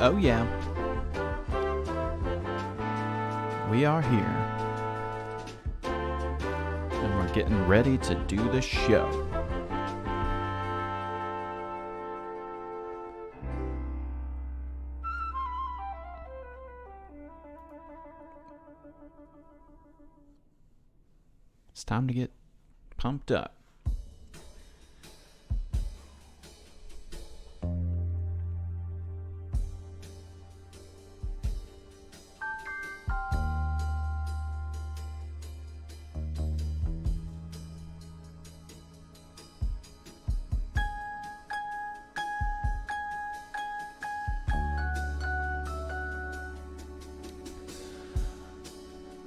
Oh yeah, we are here, and we're getting ready to do the show. It's time to get pumped up.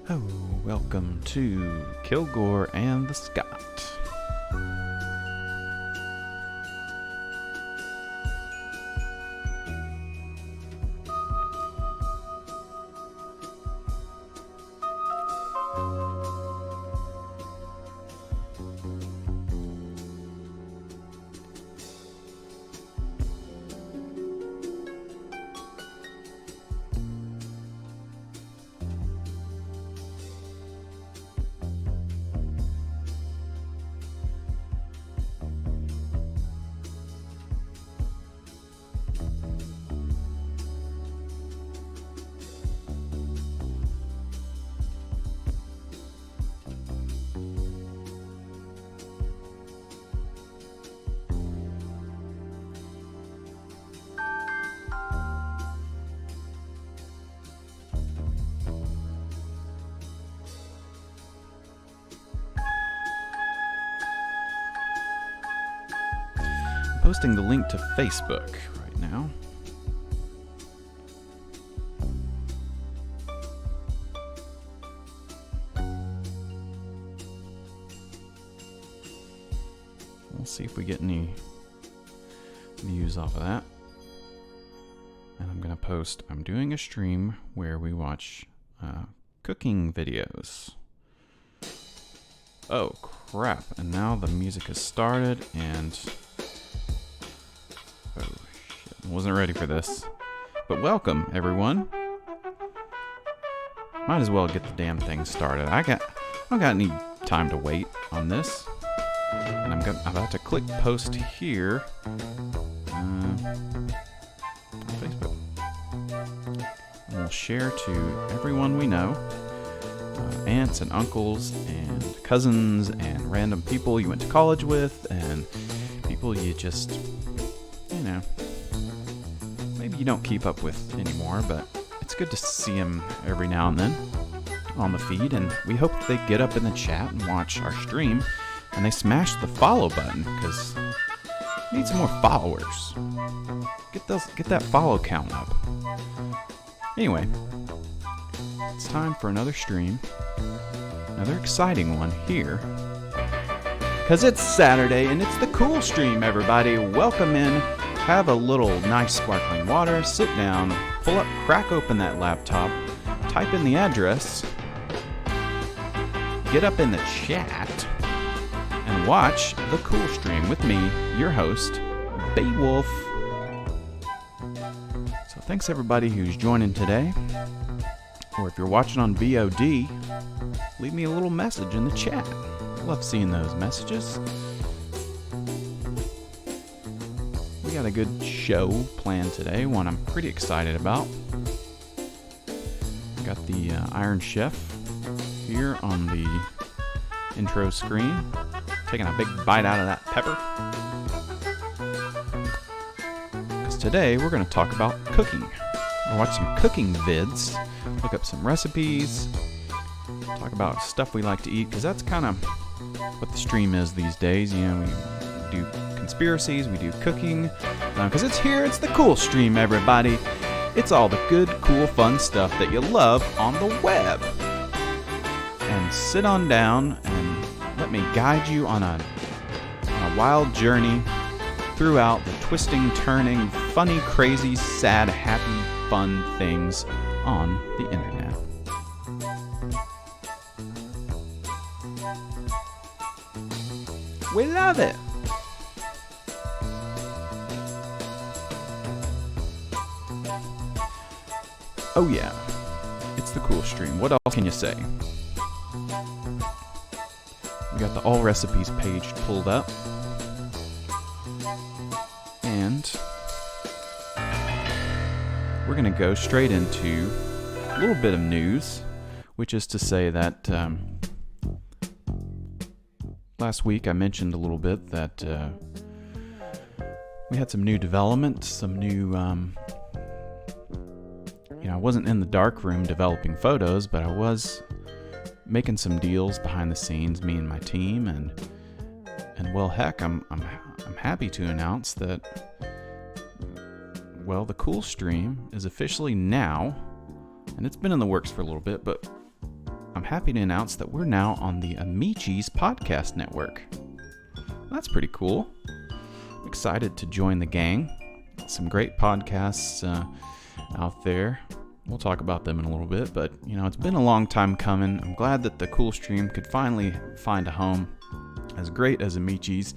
Oh, welcome to Kilgore and the Scott. Posting the link to Facebook right now. We'll see if we get any views off of that. And I'm going to post, I'm doing a stream where we watch cooking videos. Oh, crap. And now the music has started and... oh, shit. Wasn't ready for this. But welcome, everyone. Might as well get the damn thing started. I don't got any time to wait on this. And I'm about to click post here. On Facebook. And we'll share to everyone we know. Aunts and uncles and cousins and random people you went to college with and people you just, you know, maybe you don't keep up with anymore, but it's good to see them every now and then on the feed, and we hope they get up in the chat and watch our stream and they smash the follow button because we need some more followers. Get that follow count up. Anyway, it's time for another stream. Another exciting one here. Because it's Saturday and it's the cool stream, everybody. Welcome in. Have a little nice sparkling water. Sit down. Pull up, crack open that laptop. Type in the address. Get up in the chat. And watch the cool stream with me, your host, Beowulf. So thanks everybody who's joining today. Or if you're watching on VOD, leave me a little message in the chat. Love seeing those messages. We got a good show planned today, one I'm pretty excited about. Got the Iron Chef here on the intro screen, taking a big bite out of that pepper. Because today we're going to talk about cooking. We'll watch some cooking vids, look up some recipes, talk about stuff we like to eat, because that's kind of what the stream is these days. You know, we do conspiracies, we do cooking, because it's here, it's the cool stream, everybody. It's all the good, cool, fun stuff that you love on the web. And sit on down and let me guide you on a wild journey throughout the twisting, turning, funny, crazy, sad, happy, fun things on the internet. We love it. Oh yeah, it's the cool stream. What else can you say? We got the all recipes page pulled up. And we're going to go straight into a little bit of news, which is to say that last week I mentioned a little bit that we had some new development, some new, I wasn't in the dark room developing photos, but I was making some deals behind the scenes, me and my team, and well, heck, I'm happy to announce that, well, the Cool Stream is officially now, and it's been in the works for a little bit, but I'm happy to announce that we're now on the Amichis podcast network. That's pretty cool. I'm excited to join the gang. Some great podcasts out there. We'll talk about them in a little bit, but it's been a long time coming. I'm glad that the Cool Stream could finally find a home. As great as Amichis,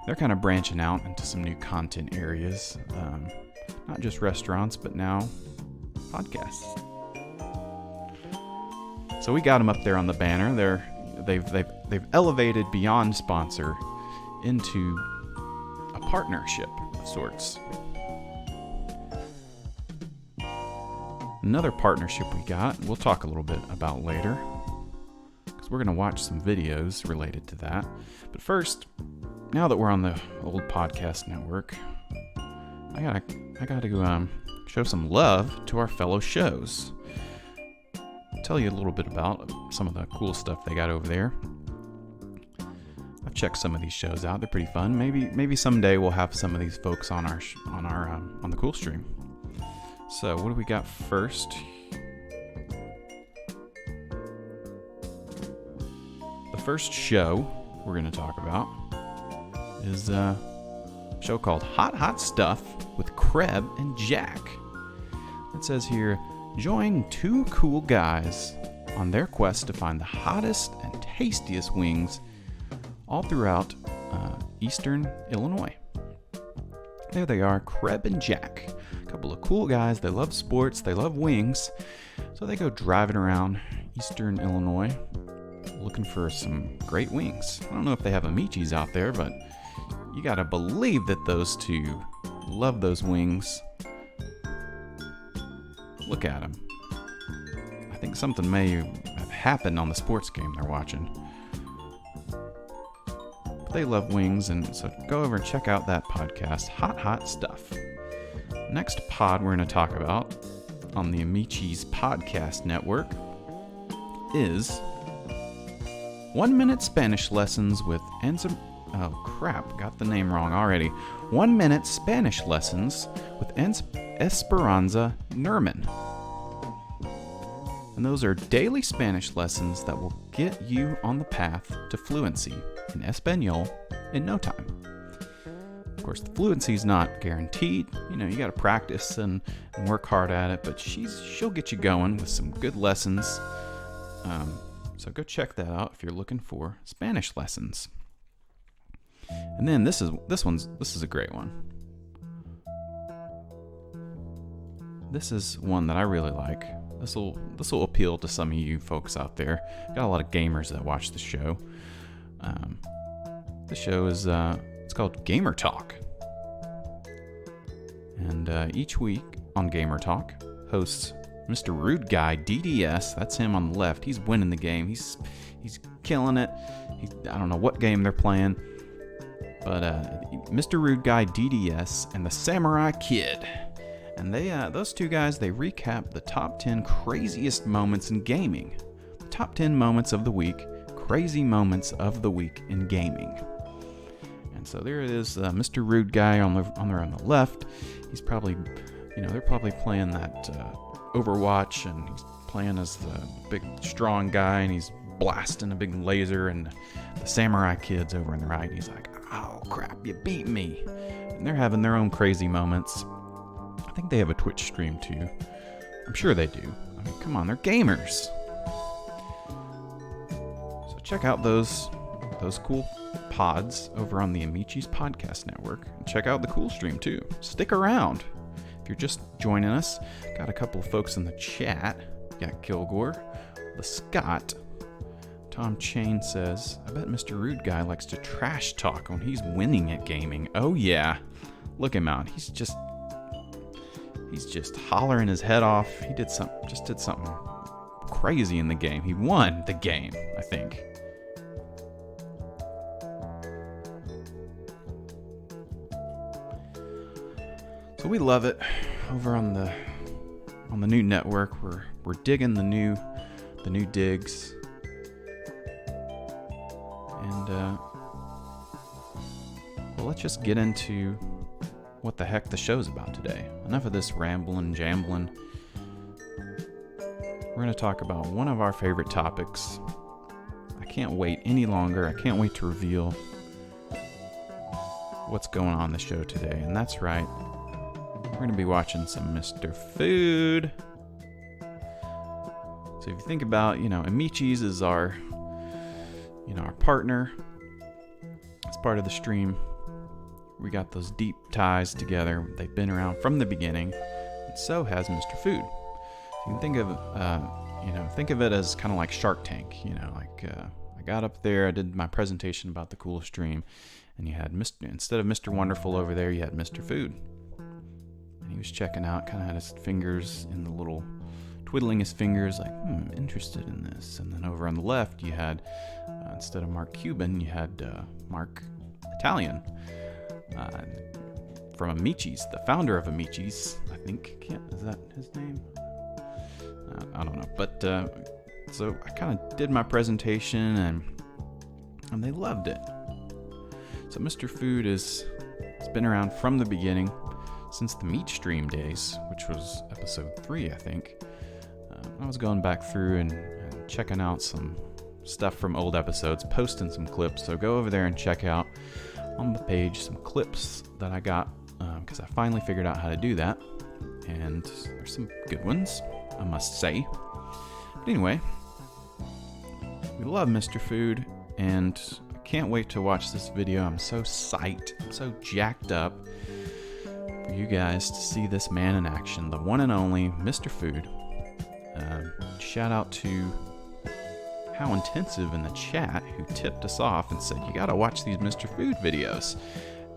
they're kind of branching out into some new content areas. Not just restaurants, but now podcasts. So we got them up there on the banner. They've elevated beyond sponsor into a partnership of sorts. Another partnership we got, we'll talk a little bit about later, because we're going to watch some videos related to that. But first, now that we're on the old podcast network, I gotta show some love to our fellow shows. I'll tell you a little bit about some of the cool stuff they got over there. I've checked some of these shows out; they're pretty fun. Maybe someday we'll have some of these folks on on the Cool Stream. So what do we got first? The first show we're going to talk about is a show called Hot Stuff with Kreb and Jack. It says here, join two cool guys on their quest to find the hottest and tastiest wings all throughout eastern Illinois. There they are, Kreb and Jack. A couple of cool guys. They love sports. They love wings. So they go driving around eastern Illinois looking for some great wings. I don't know if they have Amichis out there, but you gotta believe that those two love those wings. Look at them. I think something may have happened on the sports game they're watching. But they love wings, and so go over and check out that podcast, Hot Stuff. Next pod we're going to talk about on the Amichis podcast network is 1 minute Spanish lessons with oh crap, got the name wrong already. 1 minute Spanish lessons with Esperanza Nerman. And those are daily Spanish lessons that will get you on the path to fluency in Espanol in no time. Of course, the fluency is not guaranteed. You got to practice and work hard at it, but she'll get you going with some good lessons. So go check that out if you're looking for Spanish lessons. And then this is a great one. This is one that I really like. This will appeal to some of you folks out there. Got a lot of gamers that watch the show. The show is it's called Gamer Talk, and each week on Gamer Talk, hosts Mr. Rude Guy DDS. That's him on the left. He's winning the game. He's killing it. I don't know what game they're playing, but Mr. Rude Guy DDS and the Samurai Kid. And those two guys, they recap the top 10 craziest moments in gaming. The top 10 moments of the week, crazy moments of the week in gaming. And so there it is, Mr. Rude Guy on the left. He's probably, they're probably playing that Overwatch, and he's playing as the big strong guy, and he's blasting a big laser, and the Samurai Kid's over on the right. He's like, "Oh crap, you beat me!" And they're having their own crazy moments. I think they have a Twitch stream too. I'm sure they do. I mean, come on, they're gamers. So check out those cool pods over on the Amichis Podcast Network. And check out the cool stream too. Stick around. If you're just joining us, got a couple of folks in the chat. Got Kilgore, the Scott. Tom Chain says, "I bet Mr. Rude Guy likes to trash talk when he's winning at gaming." Oh yeah, look him out. He's just hollering his head off. He did something crazy in the game. He won the game, I think. So we love it over on the new network. We're digging the new digs. And well, let's just get into what the heck the show's about today. Enough of this rambling, jambling. We're going to talk about one of our favorite topics. I can't wait any longer. I can't wait to reveal what's going on the show today. And that's right, we're going to be watching some Mr. Food. So if you think about, Amichis is our partner. It's part of the stream. We got those deep ties together. They've been around from the beginning, and so has Mr. Food. So you can think of it as kind of like Shark Tank. I got up there, I did my presentation about the cool stream, and you had instead of Mr. Wonderful over there, you had Mr. Food, and he was checking out, kind of had his fingers in the little, twiddling his fingers, like, interested in this. And then over on the left, you had instead of Mark Cuban, you had Mark Italian. From Amichis, the founder of Amichis, I think. Is that his name? I don't know. But so I kind of did my presentation, and they loved it. So Mr. Food has been around from the beginning, since the Meat Stream days, which was episode 3, I think. I was going back through and checking out some stuff from old episodes, posting some clips. So go over there and check out on the page some clips that I got, because I finally figured out how to do that, and there's some good ones, I must say. But anyway, we love Mr. Food, and I can't wait to watch this video. I'm so psyched, I'm so jacked up for you guys to see this man in action, the one and only Mr. Food. Shout out to How Intensive in the chat, who tipped us off and said, "You gotta watch these Mr. Food videos."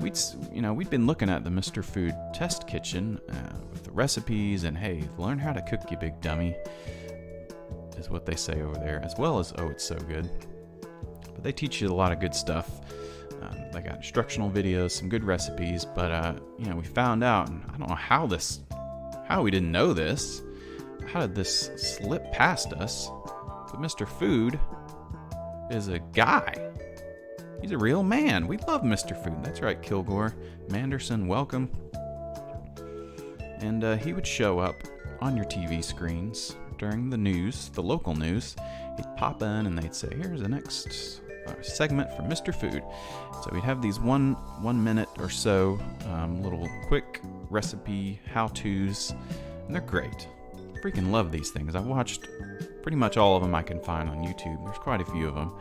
We'd been looking at the Mr. Food test kitchen with the recipes, and hey, learn how to cook, you big dummy, is what they say over there, as well as, oh, it's so good. But they teach you a lot of good stuff. They got instructional videos, some good recipes, but we found out, and I don't know how we didn't know this. How did this slip past us? But Mr. Food is a guy. He's a real man. We love Mr. Food. That's right, Kilgore. Manderson, welcome. And he would show up on your TV screens during the news, the local news. He'd pop in and they'd say, "Here's the next segment for Mr. Food." So we'd have these one minute or so little quick recipe how-tos, and they're great. Freaking love these things. I've watched pretty much all of them I can find on YouTube. There's quite a few of them.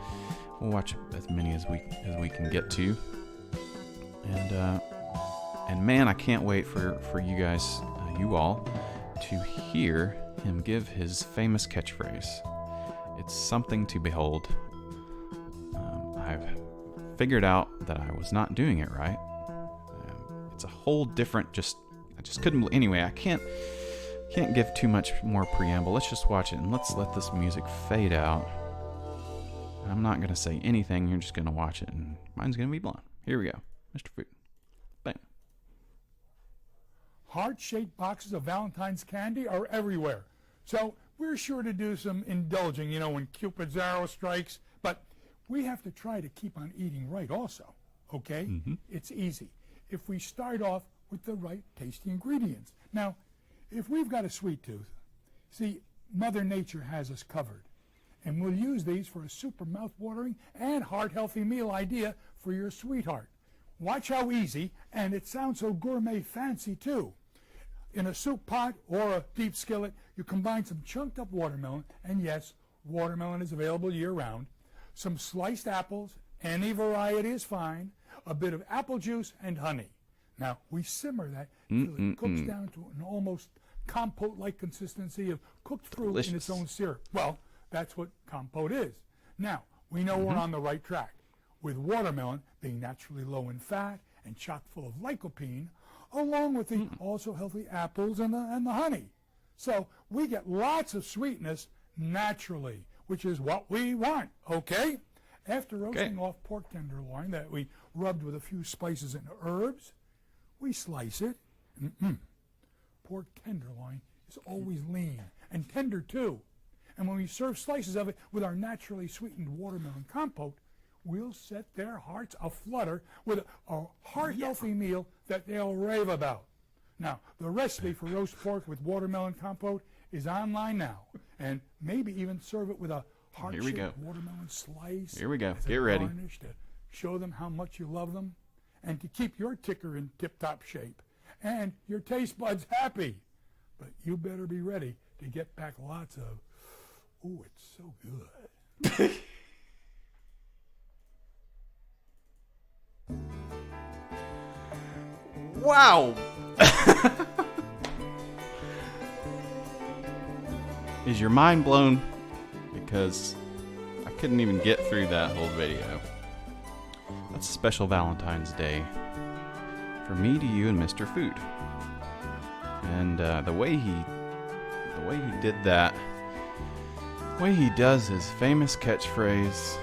We'll watch as many as we can get to. And man, I can't wait for you guys, you all, to hear him give his famous catchphrase. It's something to behold. I've figured out that I was not doing it right. It's a whole different, I just couldn't, anyway, I can't give too much more preamble. Let's just watch it, and let's let this music fade out. I'm not going to say anything, you're just going to watch it, and mine's going to be blown. Here we go. Mr. Food. Bam. Heart-shaped boxes of Valentine's candy are everywhere. So we're sure to do some indulging, you know, when Cupid's arrow strikes. But we have to try to keep on eating right also, okay? Mm-hmm. It's easy if we start off with the right tasty ingredients. Now, if we've got a sweet tooth, see, Mother Nature has us covered. And we'll use these for a super mouth-watering and heart-healthy meal idea for your sweetheart. Watch how easy, and it sounds so gourmet fancy too. In a soup pot or a deep skillet, you combine some chunked up watermelon, and yes, watermelon is available year-round, some sliced apples, any variety is fine, a bit of apple juice, and honey. Now, we simmer that until it cooks down to an almost compote-like consistency of cooked fruit in its own syrup. Well, that's what compote is. Now, we know we're on the right track, with watermelon being naturally low in fat and chock full of lycopene, along with the also healthy apples and the honey. So we get lots of sweetness naturally, which is what we want, okay? After roasting off pork tenderloin that we rubbed with a few spices and herbs, we slice it. Pork tenderloin is always lean and tender too. And when we serve slices of it with our naturally sweetened watermelon compote, we'll set their hearts aflutter with a heart-healthy meal that they'll rave about. Now, the recipe for roast pork with watermelon compote is online now, and maybe even serve it with a heart-shaped watermelon slice. Here we go. Get ready. Garnish to show them how much you love them, and to keep your ticker in tip-top shape, and your taste buds happy. But you better be ready to get back lots of, ooh, it's so good. Wow! Is your mind blown? Because I couldn't even get through that whole video. That's a special Valentine's Day for me, to you, and Mr. Food. And the way he did that, the way he does his famous catchphrase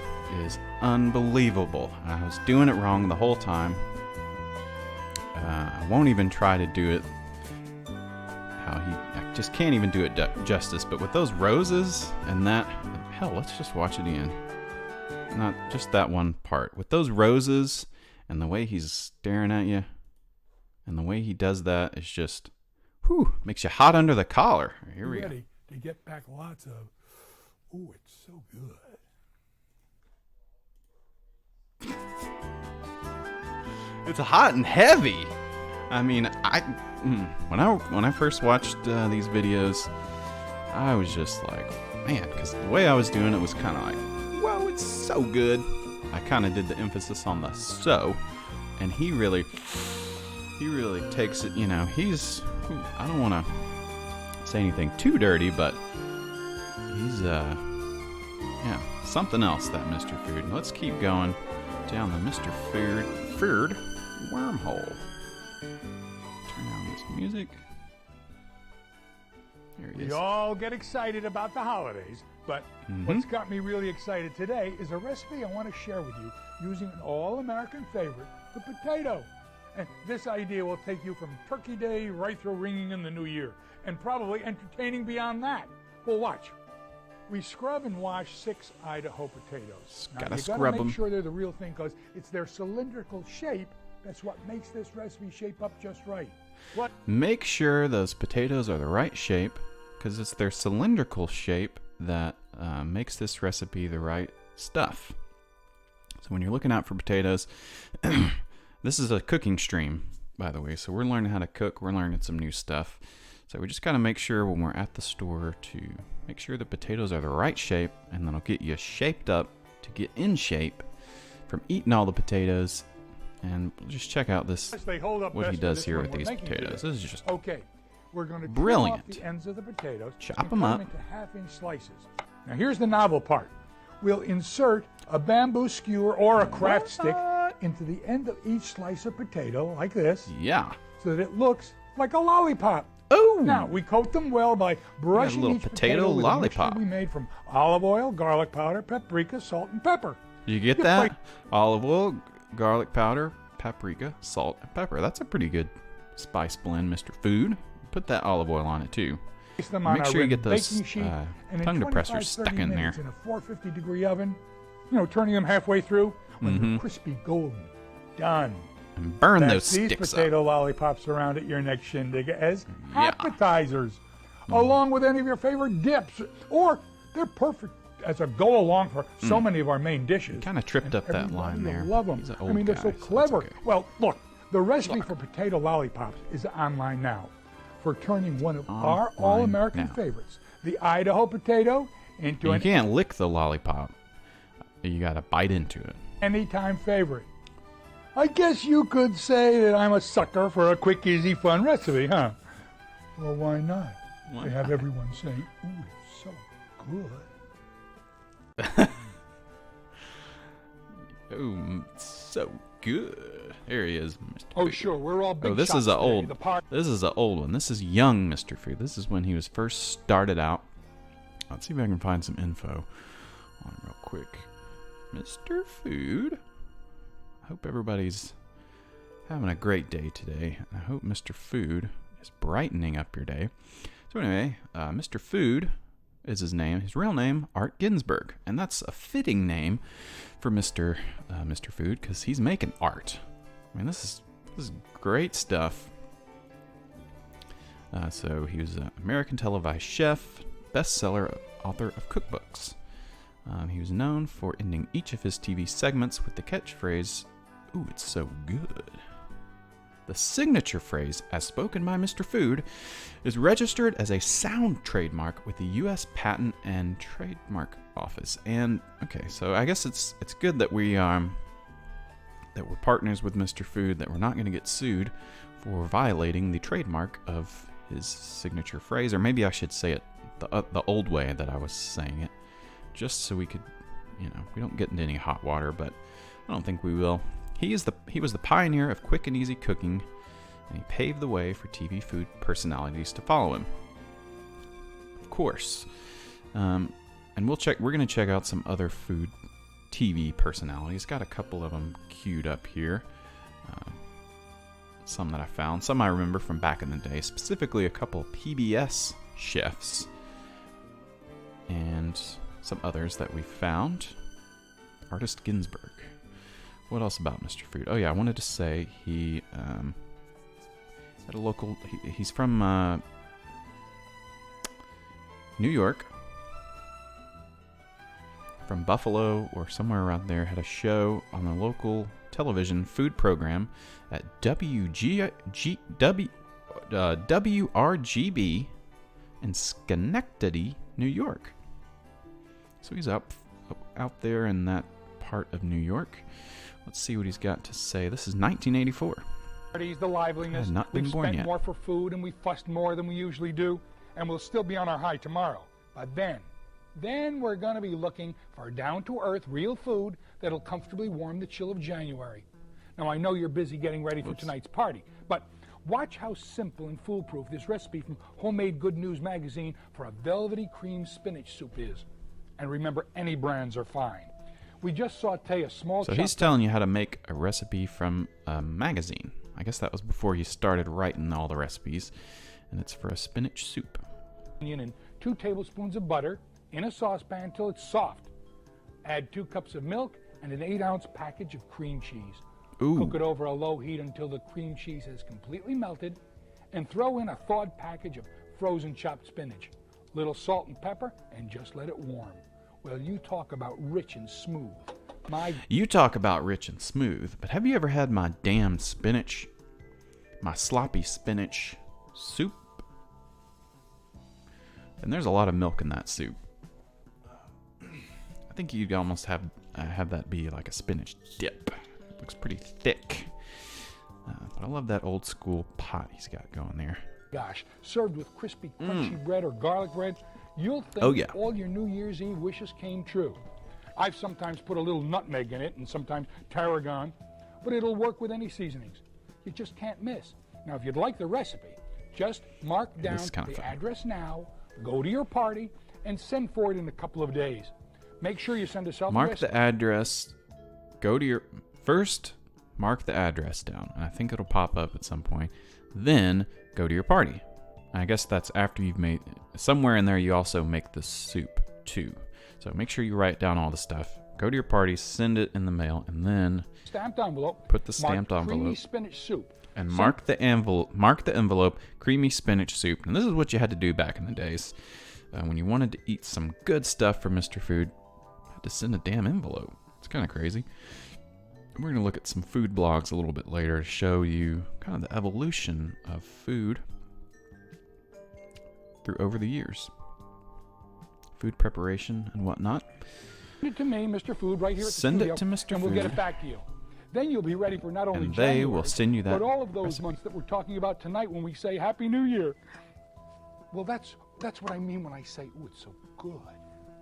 is unbelievable. I was doing it wrong the whole time. I won't even try to do it I just can't even do it justice. But with those roses and that, hell, let's just watch it again. Not just that one part. With those roses and the way he's staring at you and the way he does that is just, whew, makes you hot under the collar. Here we go. Ready to get back lots of, ooh, it's so good. It's hot and heavy. I mean, when I first watched these videos, I was just like, man, because the way I was doing it was kind of like, whoa, it's so good. I kind of did the emphasis on the so, and he really takes it. You know, I don't want to say anything too dirty, but he's something else, that Mr. Food. And let's keep going down the Mr. Food wormhole. Turn down this music. There he is. We all get excited about the holidays, but what's got me really excited today is a recipe I want to share with you using an all-American favorite, the potato. And this idea will take you from Turkey Day right through ringing in the new year, and probably entertaining beyond that. Well, watch. We scrub and wash 6 Idaho potatoes. Now, you gotta make sure they're the real thing, because it's their cylindrical shape that's what makes this recipe shape up just right. Make sure those potatoes are the right shape, because it's their cylindrical shape that makes this recipe the right stuff. So when you're looking out for potatoes, this is a cooking stream, by the way, so we're learning how to cook, we're learning some new stuff. So we just got to make sure when we're at the store to make sure the potatoes are the right shape, and then it'll get you shaped up to get in shape from eating all the potatoes. And just check out this, what he does here with these potatoes. This is just we're going to brilliant. Off the ends of the potatoes, chop them up into half-inch slices. Now here's the novel part. we'll insert a bamboo skewer or a craft stick into the end of each slice of potato, like this, Yeah. so that it looks like a lollipop. Oh! Now, we coat them well by brushing little each potato with lollipop. a mixture we made from olive oil, garlic powder, paprika, salt, and pepper. You get Yeah, that? like- Olive oil, garlic powder, paprika, salt, and pepper. That's a pretty good spice blend, Mr. Food. Put that olive oil on it, too. Place them on Make our sure you ribbed get those baking sheet, and in tongue 25, depressors 30 stuck in there. minutes in a 450-degree oven, turning them halfway through when they're crispy golden. Done. And burn That's those these sticks potato up. lollipops around at your next shindig as Yeah. appetizers, along with any of your favorite dips, or they're perfect as a go-along for so many of our main dishes. Kind of tripped up that Everybody line will there. love them. He's an I old mean, they're guy, so that's clever. okay. Well, look, the recipe for potato lollipops is online now for turning one of our Online all-American now. favorites, the Idaho potato, into You an can't lick the lollipop. You gotta bite into it. anytime favorite. I guess you could say that I'm a sucker for a quick, easy, fun recipe, huh? Well, why not? Why They have everyone saying, ooh, it's so good. Oh, so good. There he is, Mr. Oh, Food. sure, we're all big Oh, this shots is a today. old. The part- This is an old one. This is young Mr. Food. This is when he was first started out. Let's see if I can find some info on him real quick. Mr. Food. I hope everybody's having a great day today. I hope Mr. Food is brightening up your day. So anyway, Mr. Food is his name. His real name, Art Ginsberg, and that's a fitting name for Mr. Food because he's making art. I mean, this is great stuff. So he was an American televised chef, bestseller, author of cookbooks. He was known for ending each of his TV segments with the catchphrase, "Ooh, it's so good." The signature phrase, as spoken by Mr. Food, is registered as a sound trademark with the U.S. Patent and Trademark Office. And okay, so I guess it's good that we're partners with Mr. Food, that we're not going to get sued for violating the trademark of his signature phrase, or maybe I should say it the old way that I was saying it, just so we could, we don't get into any hot water, but I don't think we will. He was the pioneer of quick and easy cooking, and he paved the way for TV food personalities to follow him. Of course, and we're going to check out some other food TV personalities. Got a couple of them queued up here. Some that I found, some I remember from back in the day, specifically a couple of PBS chefs, and some others that we found. Artist Ginsberg. What else about Mr. Food? Oh yeah, I wanted to say he had a local. He's from New York, from Buffalo or somewhere around there. Had a show on the local television food program at WRGB in Schenectady, New York. So he's out there in that part of New York. Let's see what he's got to say. This is 1984. The liveliness. I had not been We've born spent yet. more for food and we fussed more than we usually do, and we'll still be on our high tomorrow. But then we're going to be looking for down-to-earth, real food that'll comfortably warm the chill of January. Now, I know you're busy getting ready for tonight's party, but watch how simple and foolproof this recipe from Homemade Good News magazine for a velvety cream spinach soup is. And remember, any brands are fine. We just saute a small So chunk he's telling you how to make a recipe from a magazine. I guess that was before he started writing all the recipes, and it's for a spinach soup. onion and 2 tablespoons of butter in a saucepan till it's soft. Add 2 cups of milk and an 8-ounce package of cream cheese. Ooh. Cook it over a low heat until the cream cheese has completely melted, and throw in a thawed package of frozen chopped spinach, little salt and pepper, and just let it warm. Well, you talk about rich and smooth. You talk about rich and smooth, but have you ever had my damn spinach? My sloppy spinach soup? And there's a lot of milk in that soup. I think you'd almost have that be like a spinach dip. It looks pretty thick. But I love that old school pot he's got going there. Gosh, served with crispy, crunchy bread or garlic bread, you'll think Oh, yeah. all your New Year's Eve wishes came true. I've sometimes put a little nutmeg in it and sometimes tarragon, but it'll work with any seasonings. You just can't miss. Now, if you'd like the recipe, just mark down the address now, go to your party, and send for it in a couple of days. Make sure you send a self Mark the address. Go to your first. Mark the address down, and I think it'll pop up at some point. Then go to your party. I guess that's after you've made. Somewhere in there, you also make the soup too. So make sure you write down all the stuff. Go to your party, send it in the mail, and then stamped envelope. Put the stamped envelope. Creamy spinach soup. And mark the envelope. Mark the envelope. Creamy spinach soup. And this is what you had to do back in the days. When you wanted to eat some good stuff from Mr. Food, you had to send a damn envelope. It's kind of crazy. We're going to look at some food blogs a little bit later to show you kind of the evolution of food through over the years. Food preparation and whatnot. Send it to me, Mr. Food, right here at the Send studio, it to Mr. and we'll Food. get it back to you. Then you'll be ready for not only And January, they will send you that but all of those recipe. months that we're talking about tonight when we say Happy New Year. Well, that's what I mean when I say, ooh, it's so good.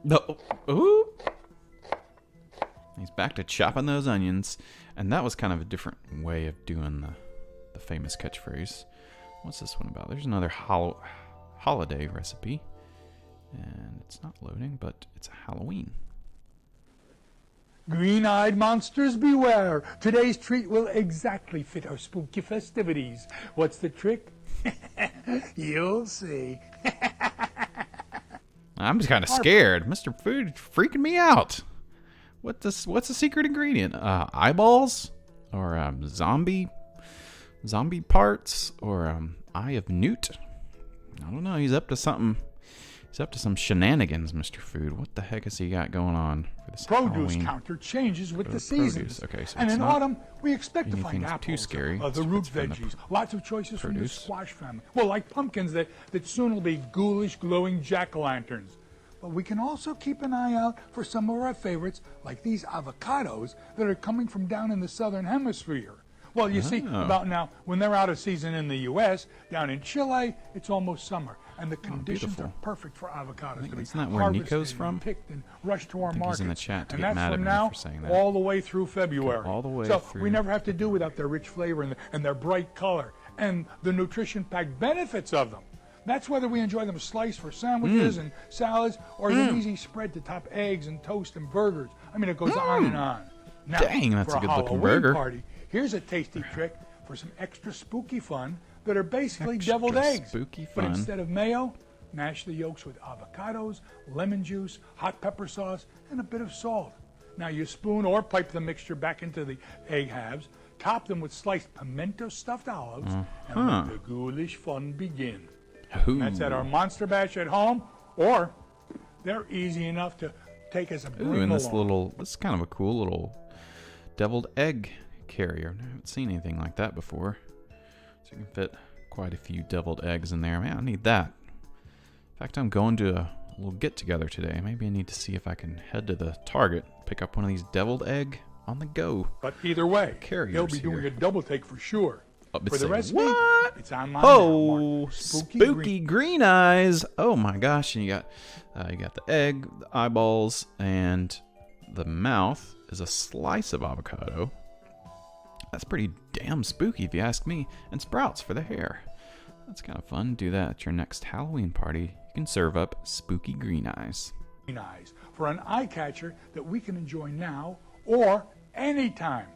No. Ooh. He's back to chopping those onions. And that was kind of a different way of doing the famous catchphrase. What's this one about? There's another holiday recipe. And it's not loading, but it's Halloween. Green-eyed monsters beware. Today's treat will exactly fit our spooky festivities. What's the trick? You'll see. I'm just kind of scared. Mr. Food freaking me out. What's the secret ingredient? Eyeballs? Or zombie parts? Or eye of newt? I don't know. He's up to something. He's up to some shenanigans, Mr. Food. What the heck has he got going on for this Produce Halloween? counter changes with the Produce. seasons. Okay, so and it's in not autumn, we expect to find anything apples, too scary. the It's root from the veggies, lots of choices from the produce. squash family. Well, like pumpkins that soon will be ghoulish, glowing jack-o'-lanterns. But we can also keep an eye out for some of our favorites, like these avocados that are coming from down in the southern hemisphere. Well, you see, about now, when they're out of season in the U.S., down in Chile, it's almost summer, and the conditions are perfect for avocados to be isn't that where Nico's harvested from? and picked and rushed to our he's markets. in the chat to and get that's mad at from me now for saying that. all the way through February. All the way so through. we never have to do without their rich flavor and their bright color and the nutrition-packed benefits of them. That's whether we enjoy them sliced for sandwiches and salads or as an easy spread to top eggs and toast and burgers. I mean, it goes on and on. Now, Dang, that's for a good-looking Halloween burger. Party, here's a tasty trick for some extra spooky fun that are basically Extra deviled eggs. spooky But fun. instead of mayo, mash the yolks with avocados, lemon juice, hot pepper sauce, and a bit of salt. Now you spoon or pipe the mixture back into the egg halves, top them with sliced pimento stuffed olives, and let the ghoulish fun begin. Ooh. That's at our Monster Bash at home, or they're easy enough to take as a bring Ooh, and this along. is kind of a cool little deviled egg carrier. I haven't seen anything like that before. So you can fit quite a few deviled eggs in there. Man, I need that. In fact, I'm going to a little get-together today. Maybe I need to see if I can head to the Target, pick up one of these deviled egg on the go. But either way, Carriers he'll be doing here. a double take for sure. But For the say, recipe, what? it's on my Oh, Mark. spooky green eyes! Oh my gosh! And you got the egg, the eyeballs, and the mouth is a slice of avocado. That's pretty damn spooky, if you ask me. And sprouts for the hair. That's kind of fun. Do that at your next Halloween party. You can serve up spooky green eyes. green eyes for an eye catcher that we can enjoy now or anytime.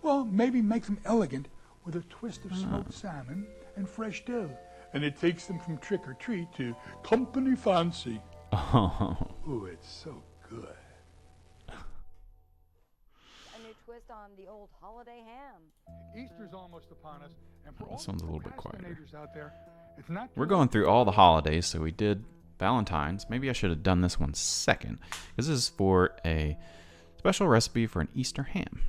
Well, maybe make them elegant with a twist of smoked salmon and fresh dill. And it takes them from trick or treat to company fancy. Oh, Ooh, it's so good. A new twist on the old holiday ham. Easter's almost upon us, and for all this one's a the little bit quieter. procrastinators out there, it's not we're going through all the holidays, so we did Valentine's. Maybe I should have done this one second, because this is for a special recipe for an Easter ham.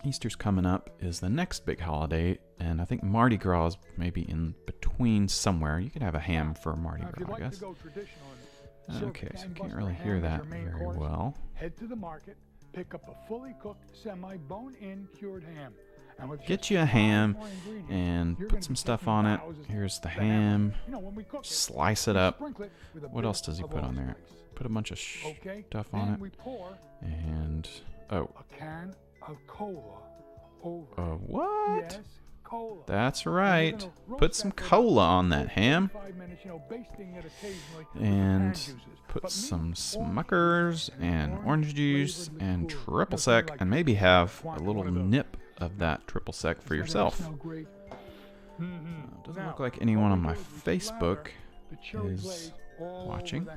Easter's coming up is the next big holiday, and I think Mardi Gras is maybe in between somewhere. You could have a ham for Mardi Now, if you'd Gras, I like guess. to go traditional and serve Okay, so you Fanbuster can't really ham hear as that your main very course, well. Head to the market, pick up a fully cooked, semi-bone-in cured ham, get you a ham and put some stuff on it. Here's the ham. Slice it up. What else does he put on there? Put a bunch of stuff on it. And, oh. A can of cola over. What? Yes, cola. That's right. Put some cola on that ham. And put some Smuckers and orange juice and triple sec, and maybe have a little nip of that triple sec for yourself. Doesn't look like anyone on my Facebook is watching.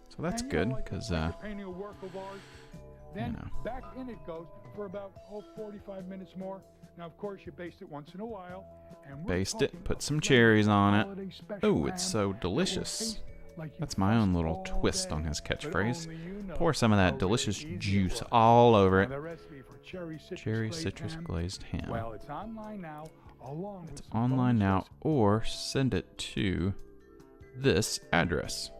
So that's good, because, you know. Back in it goes for about 45 minutes more. Now, of course, you baste it once in a while. And Baste it, put some cherries on it. Oh, it's so delicious. That's my own little twist on his catchphrase. Pour some of that delicious juice all over it. Cherry citrus glazed ham. Well, it's online now. It's online now, or send it to this address.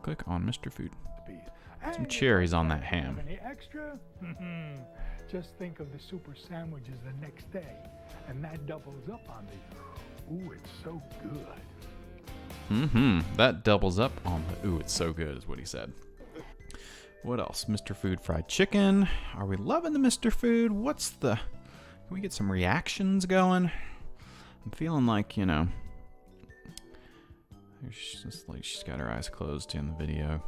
Click on Mr. Food. Some cherries on that ham. Any extra? Just think of the super sandwiches the next day, and that doubles up on the. Ooh, it's so good. That doubles up on the. Ooh, it's so good, is what he said. What else? Mr. Food fried chicken. Are we loving the Mr. Food? What's the? Can we get some reactions going? I'm feeling like, you know. She's just like she's got her eyes closed in the video.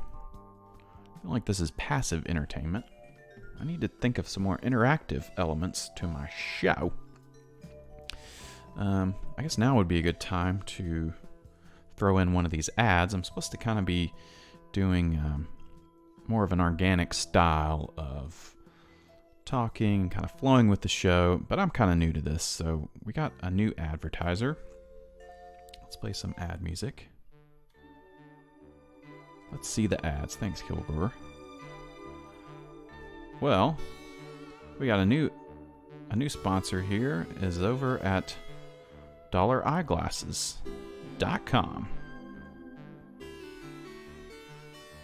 I feel like this is passive entertainment. I need to think of some more interactive elements to my show. I guess now would be a good time to throw in one of these ads. I'm supposed to kind of be doing more of an organic style of talking, kind of flowing with the show, but I'm kind of new to this, so we got a new advertiser. Let's play some ad music. Let's see the ads. Thanks, Kilgore. Well, we got a new sponsor here is over at $eyeglasses.com.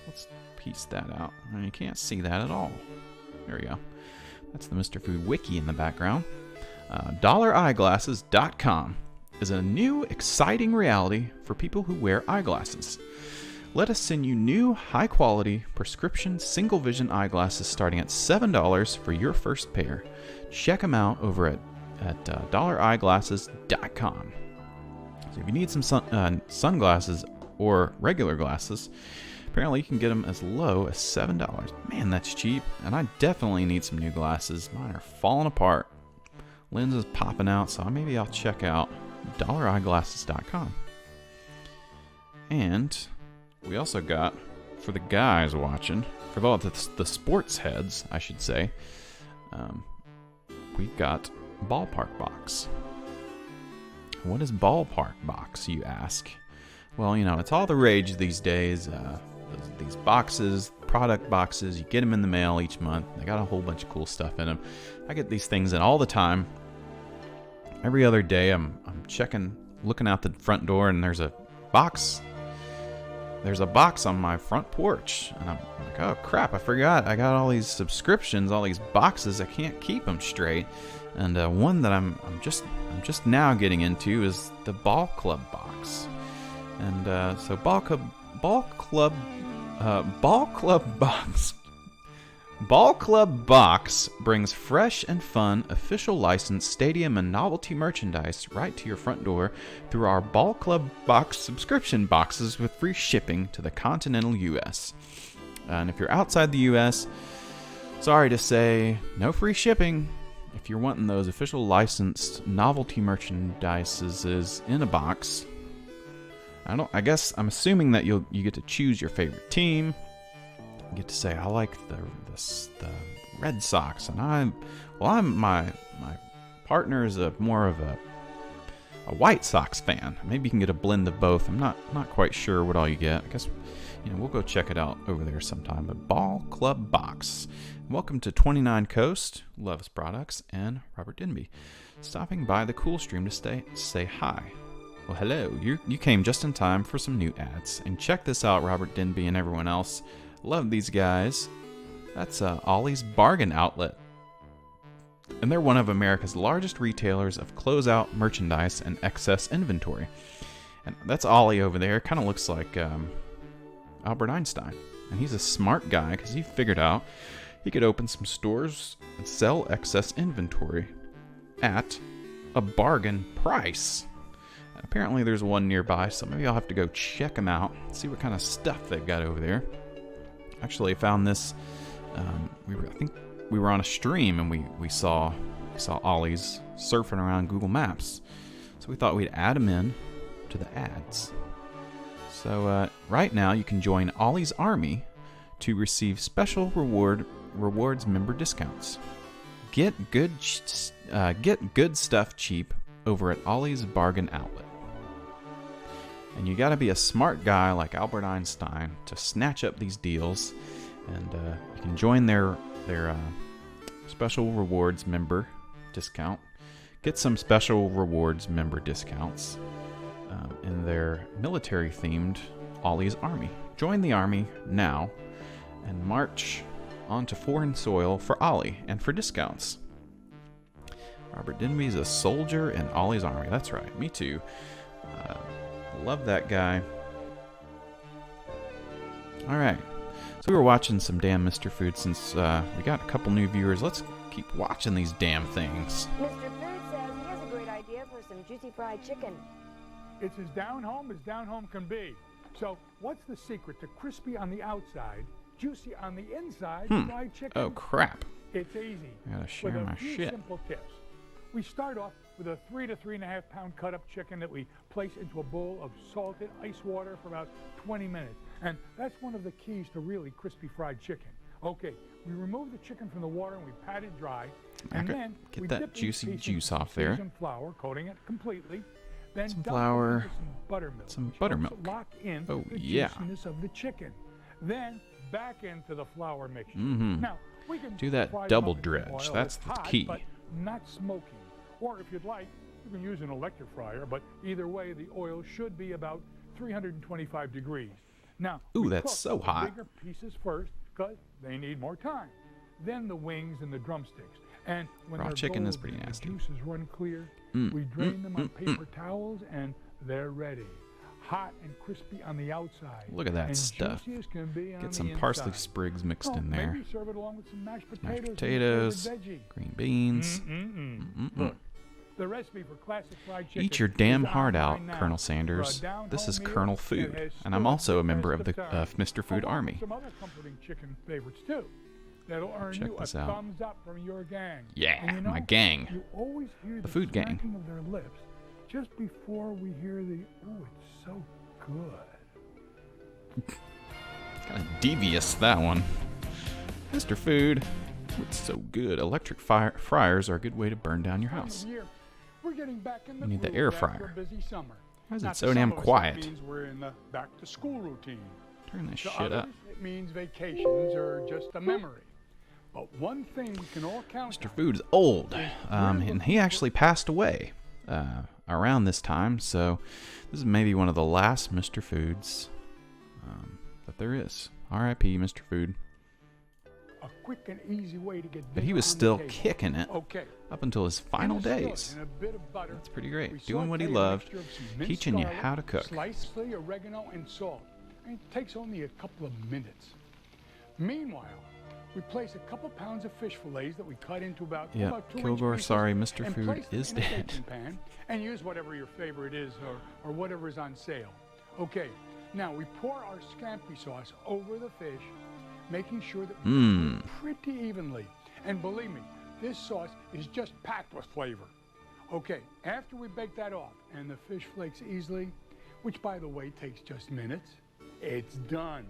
Let's piece that out. And you can't see that at all. There we go. That's the Mr. Food Wiki in the background. $eyeglasses.com is a new, exciting reality for people who wear eyeglasses. Let us send you new, high-quality, prescription, single-vision eyeglasses starting at $7 for your first pair. Check them out over at $eyeglasses.com. So if you need some sunglasses or regular glasses, apparently you can get them as low as $7. Man, that's cheap, and I definitely need some new glasses. Mine are falling apart. Lenses popping out, so maybe I'll check out $eyeglasses.com. And we also got, for the guys watching, for the sports heads, I should say, we got Ballpark Box. What is Ballpark Box, you ask? Well, you know, it's all the rage these days. These boxes, product boxes, you get them in the mail each month. They got a whole bunch of cool stuff in them. I get these things in all the time. Every other day, I'm checking, looking out the front door, and there's a box. There's a box on my front porch, and I'm like, oh crap, I forgot. I got all these subscriptions, all these boxes. I can't keep them straight. And one that I'm just now getting into is the Ball Club box. And so Ball Club Box brings fresh and fun official licensed stadium and novelty merchandise right to your front door through our Ball Club Box subscription boxes with free shipping to the continental U.S. And if you're outside the U.S., sorry to say, no free shipping. If you're wanting those official licensed novelty merchandises in a box, I guess I'm assuming that you get to choose your favorite team. You get to say, I like the Red Sox, and my partner is more of a White Sox fan. Maybe you can get a blend of both. I'm not quite sure what all you get. I guess we'll go check it out over there sometime. But Ball Club Box. Welcome to 29 Coast, Loves Products, and Robert Denby, stopping by the Cool Stream to say hi. Well, hello. You came just in time for some new ads, and check this out, Robert Denby and everyone else. Love these guys. That's Ollie's Bargain Outlet. And they're one of America's largest retailers of closeout merchandise and excess inventory. And that's Ollie over there. Kind of looks like Albert Einstein. And he's a smart guy because he figured out he could open some stores and sell excess inventory at a bargain price. And apparently there's one nearby, so maybe I'll have to go check them out, see what kind of stuff they've got over there. Actually, I found this. I think we were on a stream and we saw Ollie's surfing around Google Maps, so we thought we'd add him in to the ads. So right now you can join Ollie's Army to receive special rewards member discounts. Get good stuff cheap over at Ollie's Bargain Outlet. And you got to be a smart guy like Albert Einstein to snatch up these deals, and you can join their special rewards member discount. Get some special rewards member discounts in their military-themed Ollie's Army. Join the Army now and march onto foreign soil for Ollie and for discounts. Robert Denby's a soldier in Ollie's Army. That's right, me too. Love that guy. Alright, so we were watching some damn Mr. Food since we got a couple new viewers. Let's keep watching these damn things. Mr. Food says he has a great idea for some juicy fried chicken. It's as down home can be. So what's the secret to crispy on the outside, juicy on the inside fried chicken? Oh crap. It's easy. I gotta share with my a few shit. simple tips. We start off with a 3 to 3.5 pound cut up chicken that we place into a bowl of salted ice water for about 20 minutes. And that's one of the keys to really crispy fried chicken. Okay, we remove the chicken from the water and we pat it dry. And then Get we that dip juicy these juice in off there. seasoned flour, coating it completely. Then Some dump it flour, into some buttermilk. some which buttermilk. helps lock in Oh, the yeah. juiciness of the chicken. Then back into the flour mixture. Mhm. Now, we can Do that fry them double up in some dredge. oil That's that's the hot, key. But not smoking. Or if you'd like, you can use an electric fryer, but either way, the oil should be about 325 degrees. Now, Ooh, we that's cook so the hot. bigger pieces first because they need more time. Then the wings and the drumsticks. And when Raw they're chicken is golden pretty and nasty. the juices run clear, we drain them on paper towels and they're ready. Hot and crispy on the outside. Look at that and stuff. juicy as can be on Get the some parsley inside. sprigs mixed Oh, in there. Maybe serve it along with some mashed potatoes. Mashed and your potatoes, favorite veggie. green beans. Look, the recipe for classic fried chicken. Eat your damn is heart out, online now. Colonel For a Sanders. down-home This is meal Colonel that Food, has and I'm stood also a the member test of the time, Mr. Food along Army. with some other comforting chicken favorites too. That'll earn Check you a this out. thumbs up from your gang. Yeah, And you know, my gang. You always hear the food gang. smacking of their lips just before we hear the "oh, it's so good." Kind of devious, that one. Mr. Food. It's so good. Electric fryers are a good way to burn down your Time of house. year, we're getting back in the You need the groove air after fryer. a busy summer. Why is Now, it to so some damn of us, quiet? That means we're in the back-to-school routine. Turn this To shit up. others, it means vacations are just a memory. But one thing we can all count Mr. on. Food's old, and he actually passed away around this time, so this is maybe one of the last Mr. Foods that there is. R.I.P. Mr. Food. A quick and easy way to get But he dinner was on the still table. kicking it Okay. up until his final In a skillet days. and a bit of butter, That's pretty we great. Doing what he saute a loved, mixture of some minced teaching you garlic, how to cook. Sliced celery, oregano, and salt. And it takes only a couple of minutes. Meanwhile, we place a couple pounds of fish fillets that we cut into about, Yeah, about 2-inch Kilgore, pieces sorry, Mr. and Food place them is in a dead. baking pan and use whatever your favorite is or whatever is on sale. Okay, now we pour our scampi sauce over the fish, making sure that we cook it pretty evenly. And believe me, this sauce is just packed with flavor. Okay, after we bake that off and the fish flakes easily, which by the way takes just minutes, it's done.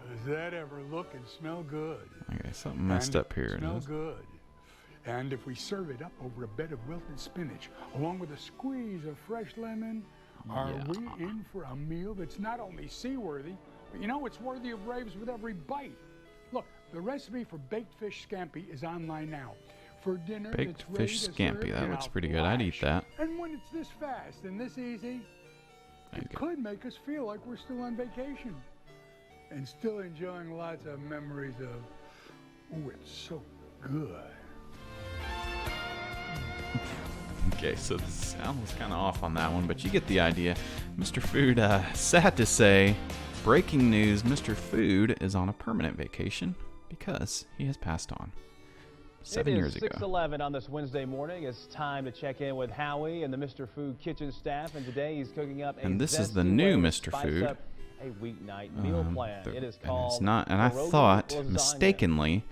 Does that ever look and smell good? Okay, something messed And up here. Smell Does- good. And if we serve it up over a bed of wilted spinach, along with a squeeze of fresh lemon, are we in for a meal that's not only seaworthy, but you know, it's worthy of raves with every bite. Look, the recipe for baked fish scampi is online now. For dinner, Baked it's ready fish to scampi, serve that in looks a pretty good. I'd eat flash. that. And when it's this fast and this easy, I'd it go- could make us feel like we're still on vacation and still enjoying lots of memories of, oh, it's so good. Okay, so the sound was kind of off on that one, but you get the idea. Mr. Food, sad to say, breaking news, Mr. Food is on a permanent vacation because he has passed on 7 years ago. It is 6:11 on this Wednesday morning. It's time to check in with Howie and the Mr. Food kitchen staff, and today he's cooking up a And this is the zesty new way to Mr. spice Food. up a weeknight meal plan. It is And called it's not, and I pierogi thought lasagna. mistakenly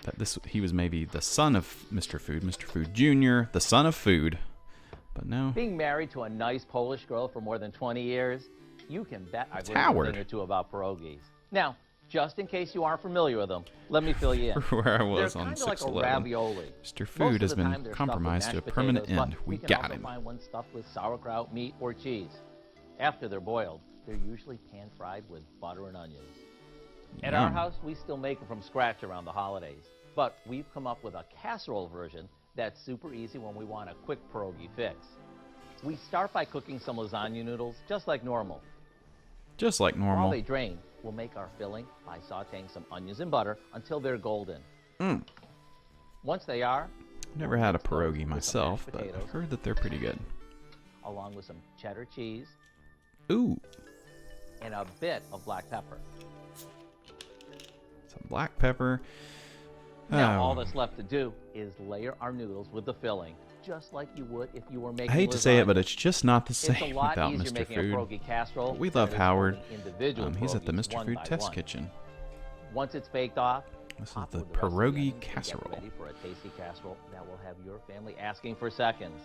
that he was maybe the son of Mr. Food Jr., the son of Food, but no. Being married to a nice Polish girl for more than 20 years, you can bet I've It's learned a Howard. thing or two about pierogies. Now, just in case you aren't familiar with them, let me fill you in. Where I was They're on kind of like a 6/11. ravioli. Mr. Most Food of has the been time they're stuffed with compromised to a mashed permanent potatoes, end. but We can got also him. find one stuffed with sauerkraut, meat, or cheese. After they're boiled, they're usually pan-fried with butter and onions. At our Yum. house, we still make them from scratch around the holidays, but we've come up with a casserole version that's super easy when we want a quick pierogi fix. We start by cooking some lasagna noodles, just like normal. Just like While normal. they drain, we'll make our filling by sauteing some onions and butter until they're golden. Once they are, Never had a mix those pierogi with some myself, mashed but I've potatoes, heard that they're pretty good. along with some cheddar cheese Ooh, and a bit of black pepper. some black pepper. Now, Oh. all that's left to do is layer our noodles with the filling, just like you would if you were making I hate to say it, lasagna. but it's just not the It's same a lot without easier Mr. making Food. a pierogi casserole. But we than love it is Howard. folding individual He's at the pierogies Mr. one Food by Test one. Kitchen. Once it's baked off, This is top the with rest of pierogi onions and get casserole. ready for a tasty casserole that will have your family asking for seconds,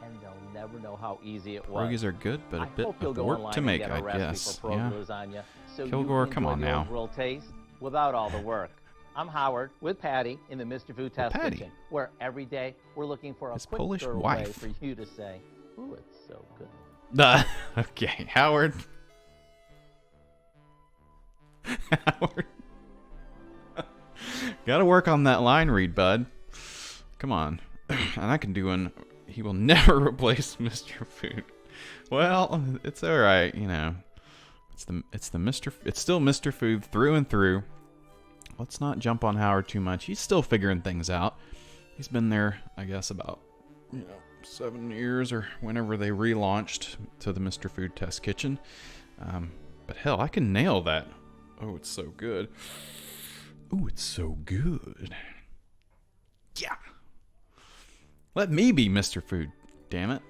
and they'll never know how easy it was. Pierogies are good, but a I bit hope you'll of go work online to and make, get a I recipe guess. for pierogi Yeah. lasagna, so Kilgore, you can come enjoy on the now. old world taste without all the work. I'm Howard with Patty in the Mr. Food Test Patty. Kitchen, where every day we're looking for a His quick Polish way wife. for you to say, "Ooh, it's so good." Okay, Howard. Howard. Gotta work on that line read, bud. Come on. And I can do one. He will never replace Mr. Food. Well, it's alright, you know. It's still Mr. Food through and through. Let's not jump on Howard too much. He's still figuring things out. He's been there, I guess, about 7 years or whenever they relaunched to the Mr. Food Test Kitchen. But hell, I can nail that. Oh, it's so good. Oh, it's so good. Yeah. Let me be Mr. Food, damn it.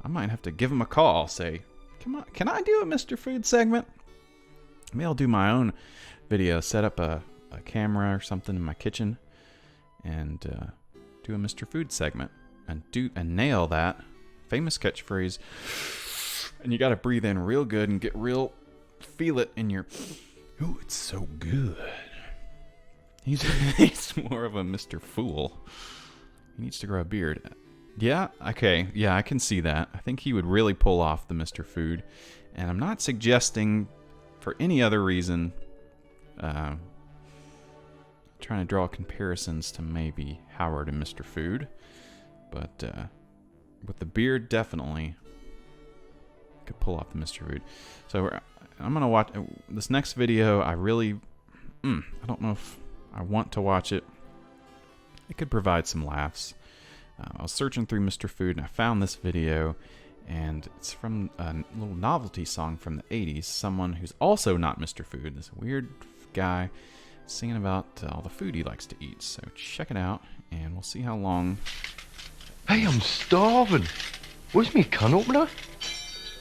I might have to give him a call. Say, come on, can I do a Mr. Food segment? Maybe I'll do my own video. Set up a camera or something in my kitchen and do a Mr. Food segment and nail that famous catchphrase. And you got to breathe in real good and feel it in your. Ooh, it's so good. He's more of a Mr. Fool. He needs to grow a beard. Yeah, okay. Yeah, I can see that. I think he would really pull off the Mr. Food. And I'm not suggesting for any other reason. Trying to draw comparisons to maybe Howard and Mr. Food. But with the beard, definitely could pull off the Mr. Food. So I'm going to watch this next video. I don't know if I want to watch it. It could provide some laughs. I was searching through Mr. Food and I found this video, and it's from a little novelty song from the 80s. Someone who's also not Mr. Food, this weird guy singing about all the food he likes to eat. So check it out, and we'll see how long. Hey, I'm starving. Where's me can opener?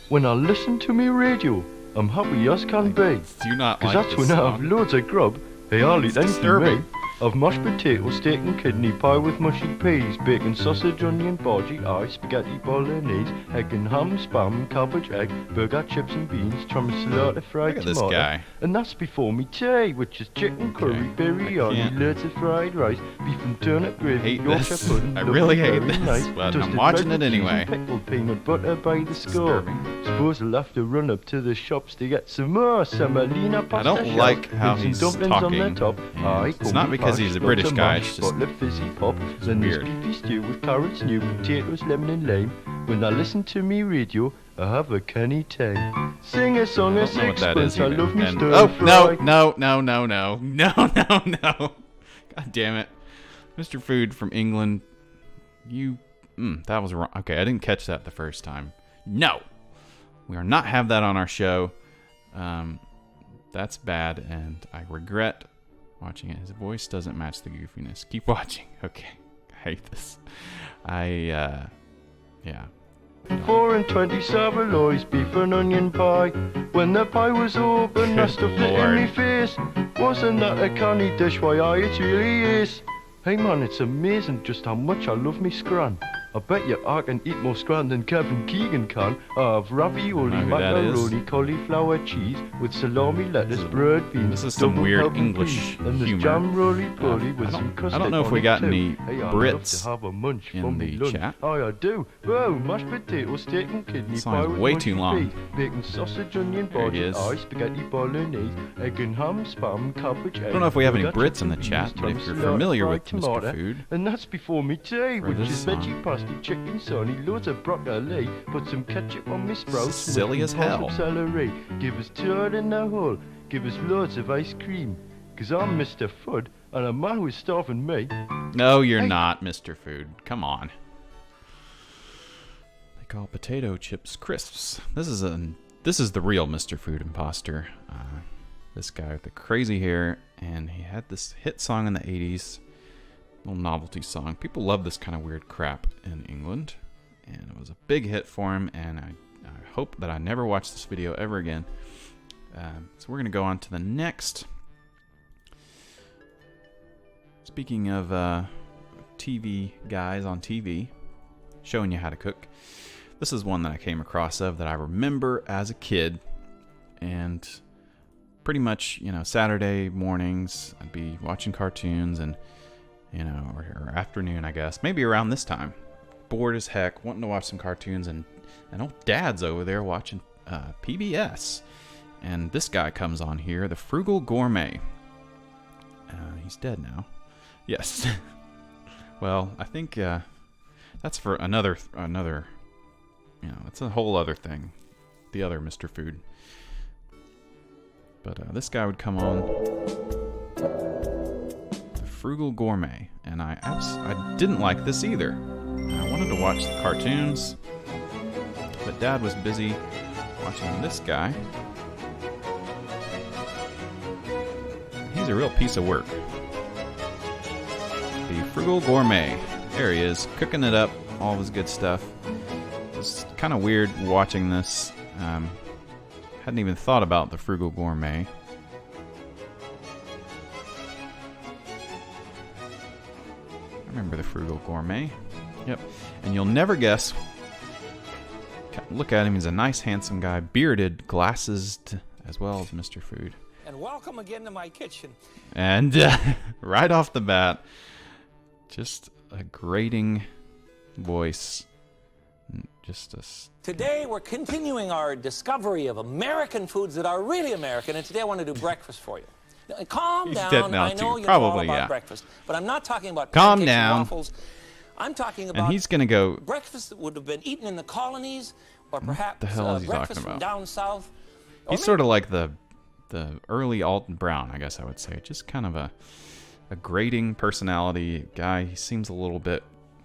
When I listen to me radio, I'm happy as can be. Do not Cause like that's this when I have song. loads of grub. Hey, I'll It's eat anything, disturbing. mate. I've mashed potato, steak and kidney pie with mushy peas, bacon, sausage, onion, bhaji, ice, spaghetti bolognese, egg and ham, spam, cabbage, egg, burger, chips and beans, tromsalata, fried Look at this tomato. guy. And that's before me tea, which is chicken curry, I biryani, can't. loads of fried rice, beef and turnip gravy, hate Yorkshire this. pudding, I lovely, really hate very this, nice, but I'm toasted watching bread it with cheese anyway. and pickled peanut butter by the score. Disturbing. Suppose I'll have to run up to the shops to get some more semolina pasta I don't shells like how with some he's dumplings on talking, the top. and Aye, it's come not me because back, he's a lots British of guy, mash, it's just bottle of fizzy pop. Then there's weird. beefy stew with carrots, new potatoes, lemon and lime. When I listen to me radio, I have a canny time. Sing a song I a don't know what that is sixpence, I even. love me And- stir oh, fry. no. God damn it. Mr. Food from England, you That was wrong. Okay, I didn't catch that the first time. No, we are not have that on our show. That's bad, and I regret watching it. His voice doesn't match the goofiness. Keep watching. Okay, I hate this. Yeah. 4 and 20 Savoy beef and onion pie. When the pie was open, I stuffed it in me face. Wasn't that a canny dish? Why, aye, it really is. Hey man, it's amazing just how much I love me scran. I bet you I can eat more scran than Kevin Keegan can. I have ravioli, Know who that is? macaroni, cauliflower cheese with salami, lettuce, bread, beans. This is some double weird healthy English cheese, and there's humor. jam roly-poly with some custard. I don't know if on we it got too. any Hey, I'd Brits love to have a munch in for me the lunch. chat. Aye, I do. Whoa, mashed potato, steak and kidney This pie song's with way mushy too long. peas, bacon, sausage, onion, There he body, is. aye, spaghetti bolognese, egg and ham, spam, cabbage, egg. I don't know if we have any burger, Brits in the chicken, chat, beans, but if you're tomato, familiar with fried Mr. tomato, Food, and that's before me tea, for which this is song. veggie pasty, chicken sonny, loads of broccoli, put some ketchup on me sprouts, Silly with as some parts hell. of celery, give us turd in the hole, give us loads of ice cream, 'cause I'm Mr. Food, and a man who's starving me. no, you're Hey. not, Mr. Food. Come on. They call potato chips crisps. This is the real Mr. Food imposter. This guy with the crazy hair, and he had this hit song in the 80s, little novelty song. People love this kind of weird crap in England, and it was a big hit for him. And I hope that I never watch this video ever again. So we're gonna go on to the next. Speaking of TV guys on TV showing you how to cook, this is one that I came across that I remember as a kid, and pretty much, Saturday mornings I'd be watching cartoons, and or afternoon, I guess, maybe around this time, bored as heck, wanting to watch some cartoons, and old Dad's over there watching PBS, and this guy comes on here, the Frugal Gourmet. He's dead now. Yes. Well, I think that's for another. It's a whole other thing. The other Mr. Food. But this guy would come on, the Frugal Gourmet, and I didn't like this either. I wanted to watch the cartoons, but Dad was busy watching this guy. He's a real piece of work. The Frugal Gourmet. There he is, cooking it up, all of his good stuff. It's kind of weird watching this. Hadn't even thought about the Frugal Gourmet. I remember the Frugal Gourmet. Yep. And you'll never guess. Look at him. He's a nice, handsome guy. Bearded, glasses, as well as Mr. Food. And welcome again to my kitchen. And right off the bat, just a grating voice. Today we're continuing our discovery of American foods that are really American, and today I want to do breakfast for you. Now, calm He's down. dead now, I know too. you know all Probably, about yeah. breakfast, but I'm not talking about Calm pancakes down. and waffles. I'm talking about And he's going to go... breakfast that would have been eaten in the colonies, or perhaps the hell is he breakfast talking from about? down south. He's sort of like the early Alton Brown, I guess I would say. Just kind of a grating personality guy. He seems a little bit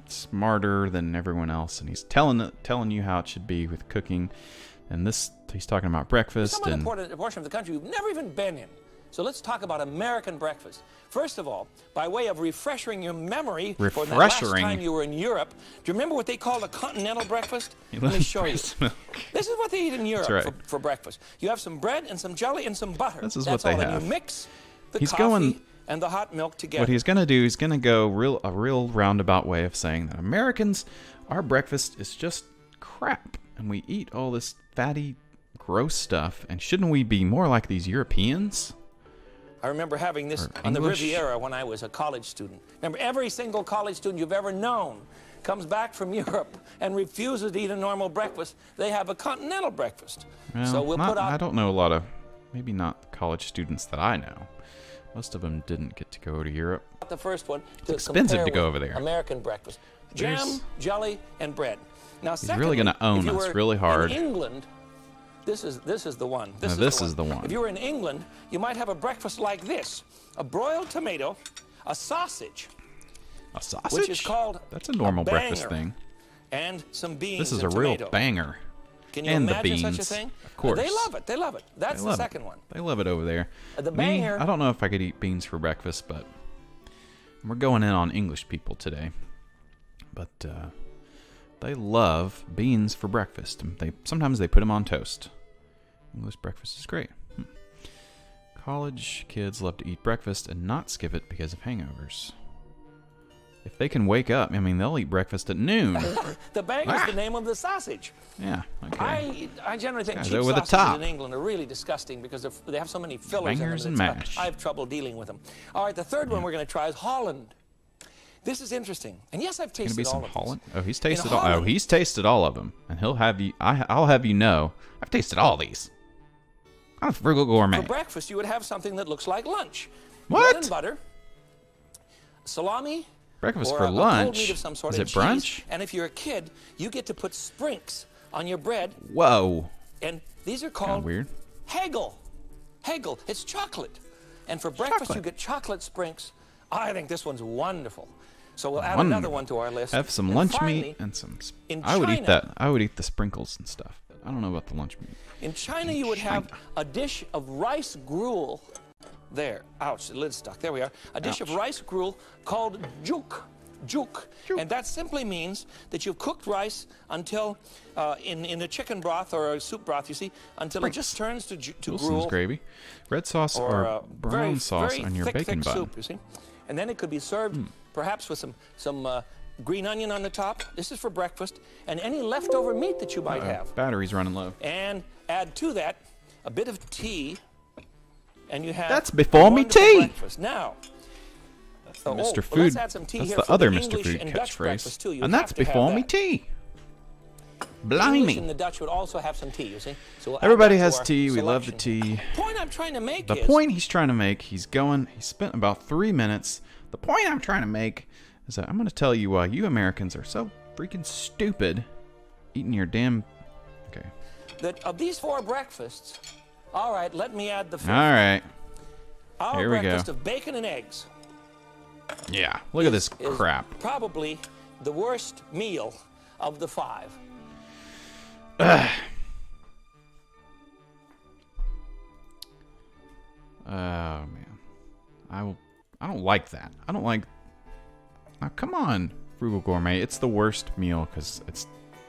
smarter than everyone else, and he's telling you how it should be with cooking. And he's talking about breakfast. Some And important portion of the country you've never even been in. So let's talk about American breakfast. First of all, by way of refreshing your memory for the last time you were in Europe, do you remember what they called a continental breakfast? Let me show you. This is what they eat in Europe for breakfast. You have some bread and some jelly and some butter. This is That's what they all. have. And you mix the He's coffee going- and the hot milk together. what he's going to do, he's going to go a real roundabout way of saying that Americans, our breakfast is just crap, and we eat all this fatty, gross stuff, and shouldn't we be more like these Europeans? I remember having this Or on the English. Riviera when I was a college student. Remember, every single college student you've ever known comes back from Europe and refuses to eat a normal breakfast. They have a continental breakfast. Well, So we'll put out... I don't know a lot of, maybe not college students that I know. Most of them didn't get to go to Europe. the first one. It's expensive compare to go with over there. American breakfast. Jam, There's- jelly, and bread. Now, He's really gonna own us really hard. In England, this is the one. Now, this is the one. If you were in England, you might have a breakfast like this: a broiled tomato, a sausage, A sausage? which is called That's a normal breakfast banger. thing. and some beans. This is a and real tomato. banger. Can you And the imagine beans, such a thing? of course. They love it. They love it. That's the second one. They love it over there. The Me, banger. I don't know if I could eat beans for breakfast, but we're going in on English people today. But they love beans for breakfast. Sometimes they put them on toast. English breakfast is great. College kids love to eat breakfast and not skip it because of hangovers. If they can wake up, I mean, they'll eat breakfast at noon. The banger is the name of the sausage. Yeah, okay. I generally think Guys, cheap over the sausages top. in England are really disgusting because they have so many fillers Bangers in and them. mash. I have trouble dealing with them. All right, the third one we're going to try is Holland. This is interesting. And yes, I've Gonna tasted be all some of Holland. these. Oh, he's tasted all. Holland- Oh, he's tasted all of them, and he'll have you. I'll have you know, I've tasted all these. I'm a frugal gourmet. For breakfast, you would have something that looks like lunch. What? Bread and butter, salami, Breakfast or for a cold lunch? meat of some sort, Is and it cheese. brunch? And if you're a kid, you get to put sprinks on your bread, Whoa, and these are kind called of weird. Hagel. Hagel. It's chocolate. And for breakfast, Chocolate. you get chocolate sprinks. I think this one's wonderful. So we'll add Wonderful. another one to our list. Have some And lunch finally, meat and some. in I would eat China- that. I would eat the sprinkles and stuff. But I don't know about the lunch meat. In China, you would have a dish of rice gruel. There. Ouch, the lid's stuck. There we are. A dish of rice gruel called juk. Juk. And that simply means that you've cooked rice until, in a chicken broth or a soup broth, you see, until it just turns to Wilson's gruel. gravy, red sauce or brown sauce very on your thick, bacon thick bun. soup, you see. And then it could be served perhaps with some green onion on the top. This is for breakfast. And any leftover meat that you might have. Battery's running low. And add to that a bit of tea. And you have That's before me wonderful tea. breakfast. Now, Mr. Food. let's add some tea That's here the for other the Mr. English Food and Dutch breakfast, too. catchphrase. You And have that's to have before me that. tea. English Blimey. and the Dutch would also have some tea, you see. So we'll add Everybody that to has our tea. We love the selection. tea. The point I'm trying to make The is point he's trying to make, he spent about 3 minutes. The point I'm trying to make is that I'm going to tell you why you Americans are so freaking stupid eating your damn. Okay. that of these four breakfasts, all right, let me add the fifth. All right. Our here we go. breakfast of bacon and eggs. Yeah. Look at this is crap. Probably the worst meal of the five. Oh man. I don't like that. I don't like. Now come on, Frugal Gourmet. It's the worst meal because it's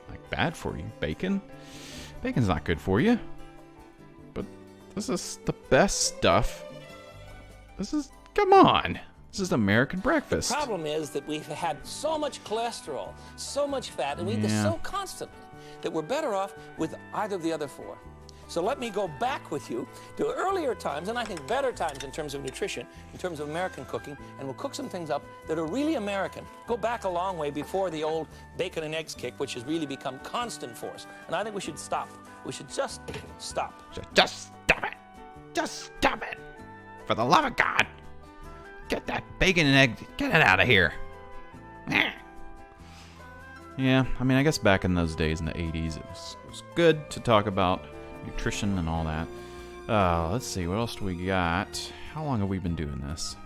like bad for you. Bacon's not good for you. But this is the best stuff. Come on. This is American breakfast. The problem is that we've had so much cholesterol, so much fat, and we eat this Yeah. so constantly that we're better off with either of the other four. So let me go back with you to earlier times, and I think better times in terms of nutrition, in terms of American cooking, and we'll cook some things up that are really American. Go back a long way before the old bacon and eggs kick, which has really become constant for us. And I think we should stop. We should just stop. Just stop it. Just stop it. For the love of God. Get that bacon and egg. Get it out of here. Yeah, I mean, I guess back in those days in the 80s, it was good to talk about nutrition and all that. Let's see, what else do we got? How long have we been doing this?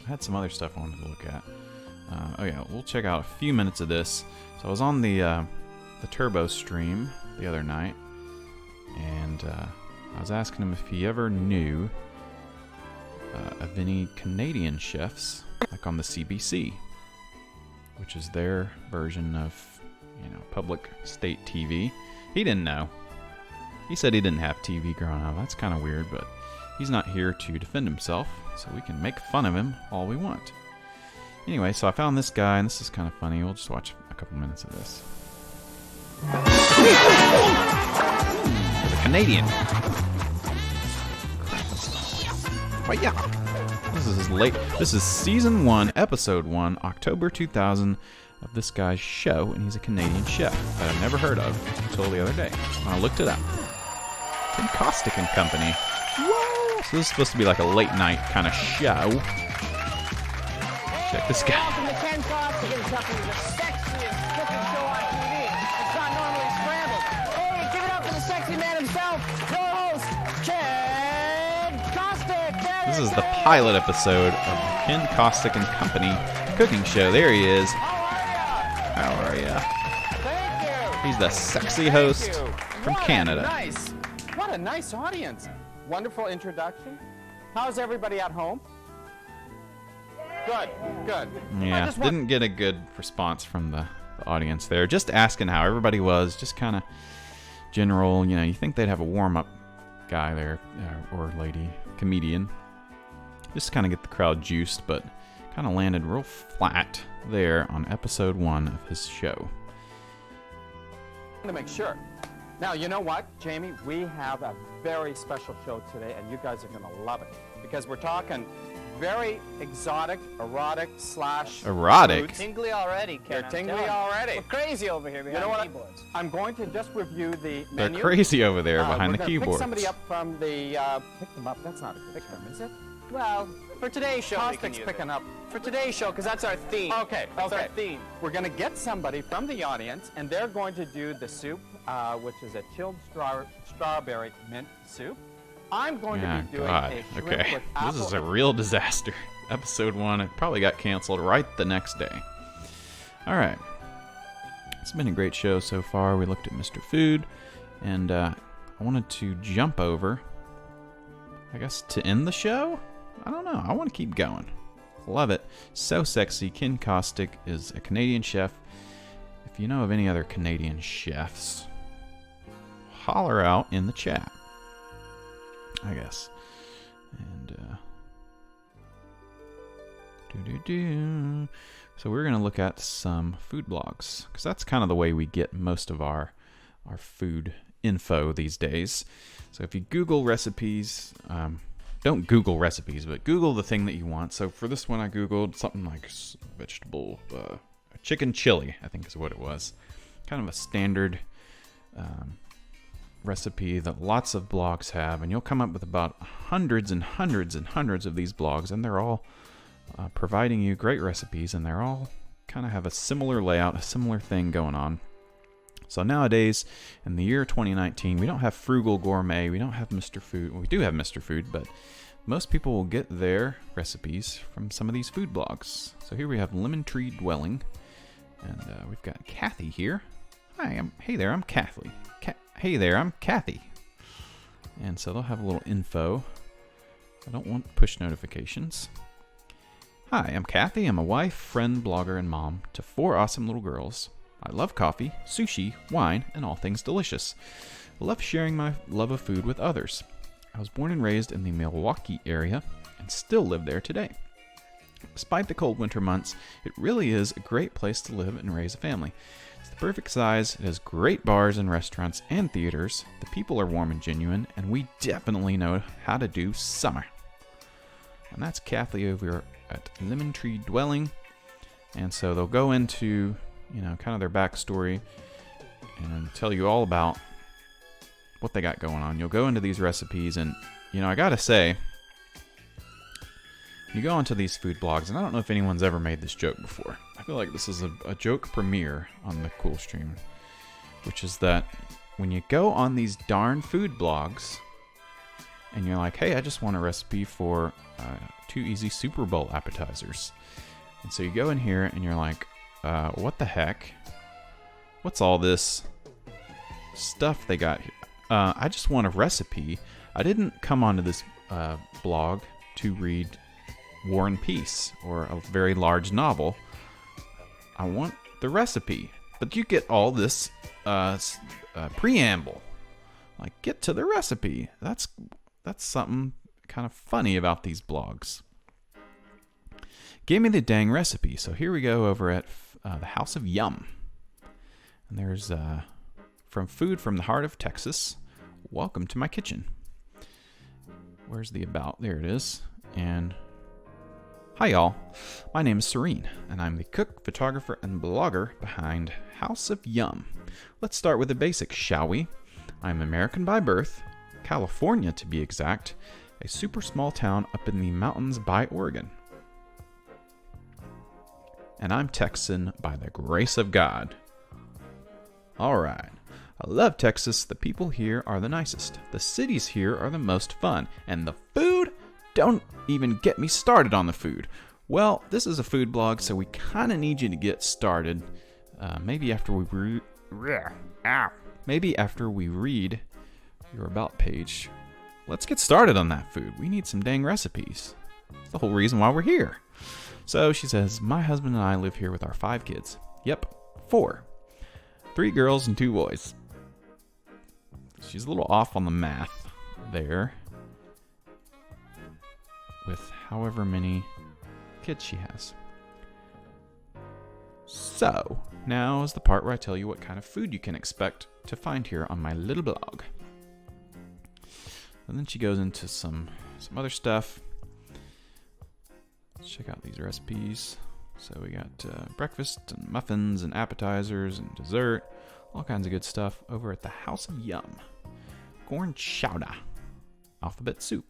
I had some other stuff I wanted to look at. Oh yeah, we'll check out a few minutes of this. So I was on the Turbo stream the other night, and I was asking him if he ever knew of any Canadian chefs, like on the CBC, which is their version of, public state TV. He didn't know. He said he didn't have TV growing up. That's kind of weird, but he's not here to defend himself, so we can make fun of him all we want. Anyway, so I found this guy, and this is kind of funny. We'll just watch a couple minutes of this. The Canadian. But yeah, this is season 1, episode 1, October 2000 of this guy's show, and he's a Canadian chef that I've never heard of until the other day when I looked it up. Ken Kostick and Company. Whoa! So this is supposed to be like a late night kind of show. Check this guy. Welcome to Ken Kostick and Company, the sexiest cooking show on TV. It's not normally scrambled. Hey, give it up for the sexy man himself, your host, Ken Kostick. There This is he the pilot episode of the Ken Kostick and Company cooking show. There he is. How are ya? Thank you. He's the sexy host from Canada. What a nice audience. Wonderful introduction. How's everybody at home? Good, good. Yeah, didn't get a good response from the audience there. Just asking how everybody was, just kind of general, you know, you think they'd have a warm-up guy there, or lady, comedian. Just kind of get the crowd juiced, but kind of landed real flat there on episode 1 of his show. To make sure. Now, you know what, Jamie? We have a very special show today, and you guys are going to love it. Because we're talking very exotic, erotic / Erotic? Tingly already, Ken. They're tingly already. We're crazy over here behind the keyboards. I'm going to just review the They're menu. crazy over there behind the We're keyboards. Pick somebody up from the... pick them up. That's not a good term, is it? Well, for today's show, we can Caustic's use picking it. up. For today's show, because that's our theme. Okay, That's okay. our theme. We're going to get somebody from the audience, and they're going to do the soup, which is a chilled strawberry mint soup. I'm going to be doing a shrimp Okay. with apple. This is a real disaster. Episode 1, it probably got canceled right the next day. Alright. It's been a great show so far. We looked at Mr. Food, and I wanted to jump over, I guess, to end the show? I don't know. I want to keep going. Love it. So sexy. Ken Caustic is a Canadian chef. If you know of any other Canadian chefs, holler out in the chat, I guess. And so we're gonna look at some food blogs, because that's kind of the way we get most of our food info these days. So if you Google recipes, don't Google recipes, but Google the thing that you want. So for this one, I Googled something like vegetable chicken chili, I think is what it was. Kind of a standard recipe that lots of blogs have, and you'll come up with about hundreds and hundreds and hundreds of these blogs, and they're all providing you great recipes, and they're all kind of have a similar layout, a similar thing going on. So nowadays, in the year 2019, we don't have Frugal Gourmet, we don't have Mr. Food. Well, we do have Mr. Food, but most people will get their recipes from some of these food blogs. So here we have Lemon Tree Dwelling, and we've got Kathy here. Hey there, I'm Kathy. Hey there, I'm Kathy. And so they'll have a little info. I don't want push notifications. Hi, I'm Kathy. I'm a wife, friend, blogger, and mom to 4 awesome little girls. I love coffee, sushi, wine, and all things delicious. I love sharing my love of food with others. I was born and raised in the Milwaukee area and still live there today. Despite the cold winter months, it really is a great place to live and raise a family. It's the perfect size, it has great bars and restaurants and theaters, the people are warm and genuine, and we definitely know how to do summer. And that's Kathy over at Lemon Tree Dwelling. And so they'll go into, you know, kind of their backstory and tell you all about what they got going on. You'll go into these recipes, and, you know, I gotta say, you go onto these food blogs, and I don't know if anyone's ever made this joke before. I feel like this is a joke premiere on the Cool Stream, which is that when you go on these darn food blogs, and you're like, hey, I just want a recipe for 2 easy Super Bowl appetizers. And so you go in here, and you're like, what the heck? What's all this stuff they got here? I just want a recipe. I didn't come onto this blog to read War and Peace or a very large novel. I want the recipe. But you get all this preamble. Like, get to the recipe. That's something kind of funny about these blogs. Give me the dang recipe. So here we go over at the House of Yum. And there's from Food from the Heart of Texas. Welcome to my kitchen. Where's the about? There it is. And hi y'all. My name is Serene, and I'm the cook, photographer, and blogger behind House of Yum. Let's start with the basics, shall we? I'm American by birth, California to be exact, a super small town up in the mountains by Oregon. And I'm Texan by the grace of God. Alright. I love Texas. The people here are the nicest. The cities here are the most fun. And the food? Don't even get me started on the food. Well, this is a food blog, so we kind of need you to get started maybe after we read your about page, let's get started on that food. We need some dang recipes. That's the whole reason why we're here. So she says, my husband and I live here with our 5 kids. Yep, 4. 3 girls and 2 boys. She's a little off on the math there with however many kids she has. So, now is the part where I tell you what kind of food you can expect to find here on my little blog. And then she goes into some other stuff. Let's check out these recipes. So we got breakfast and muffins and appetizers and dessert. All kinds of good stuff over at the House of Yum. Corn chowder. Alphabet soup.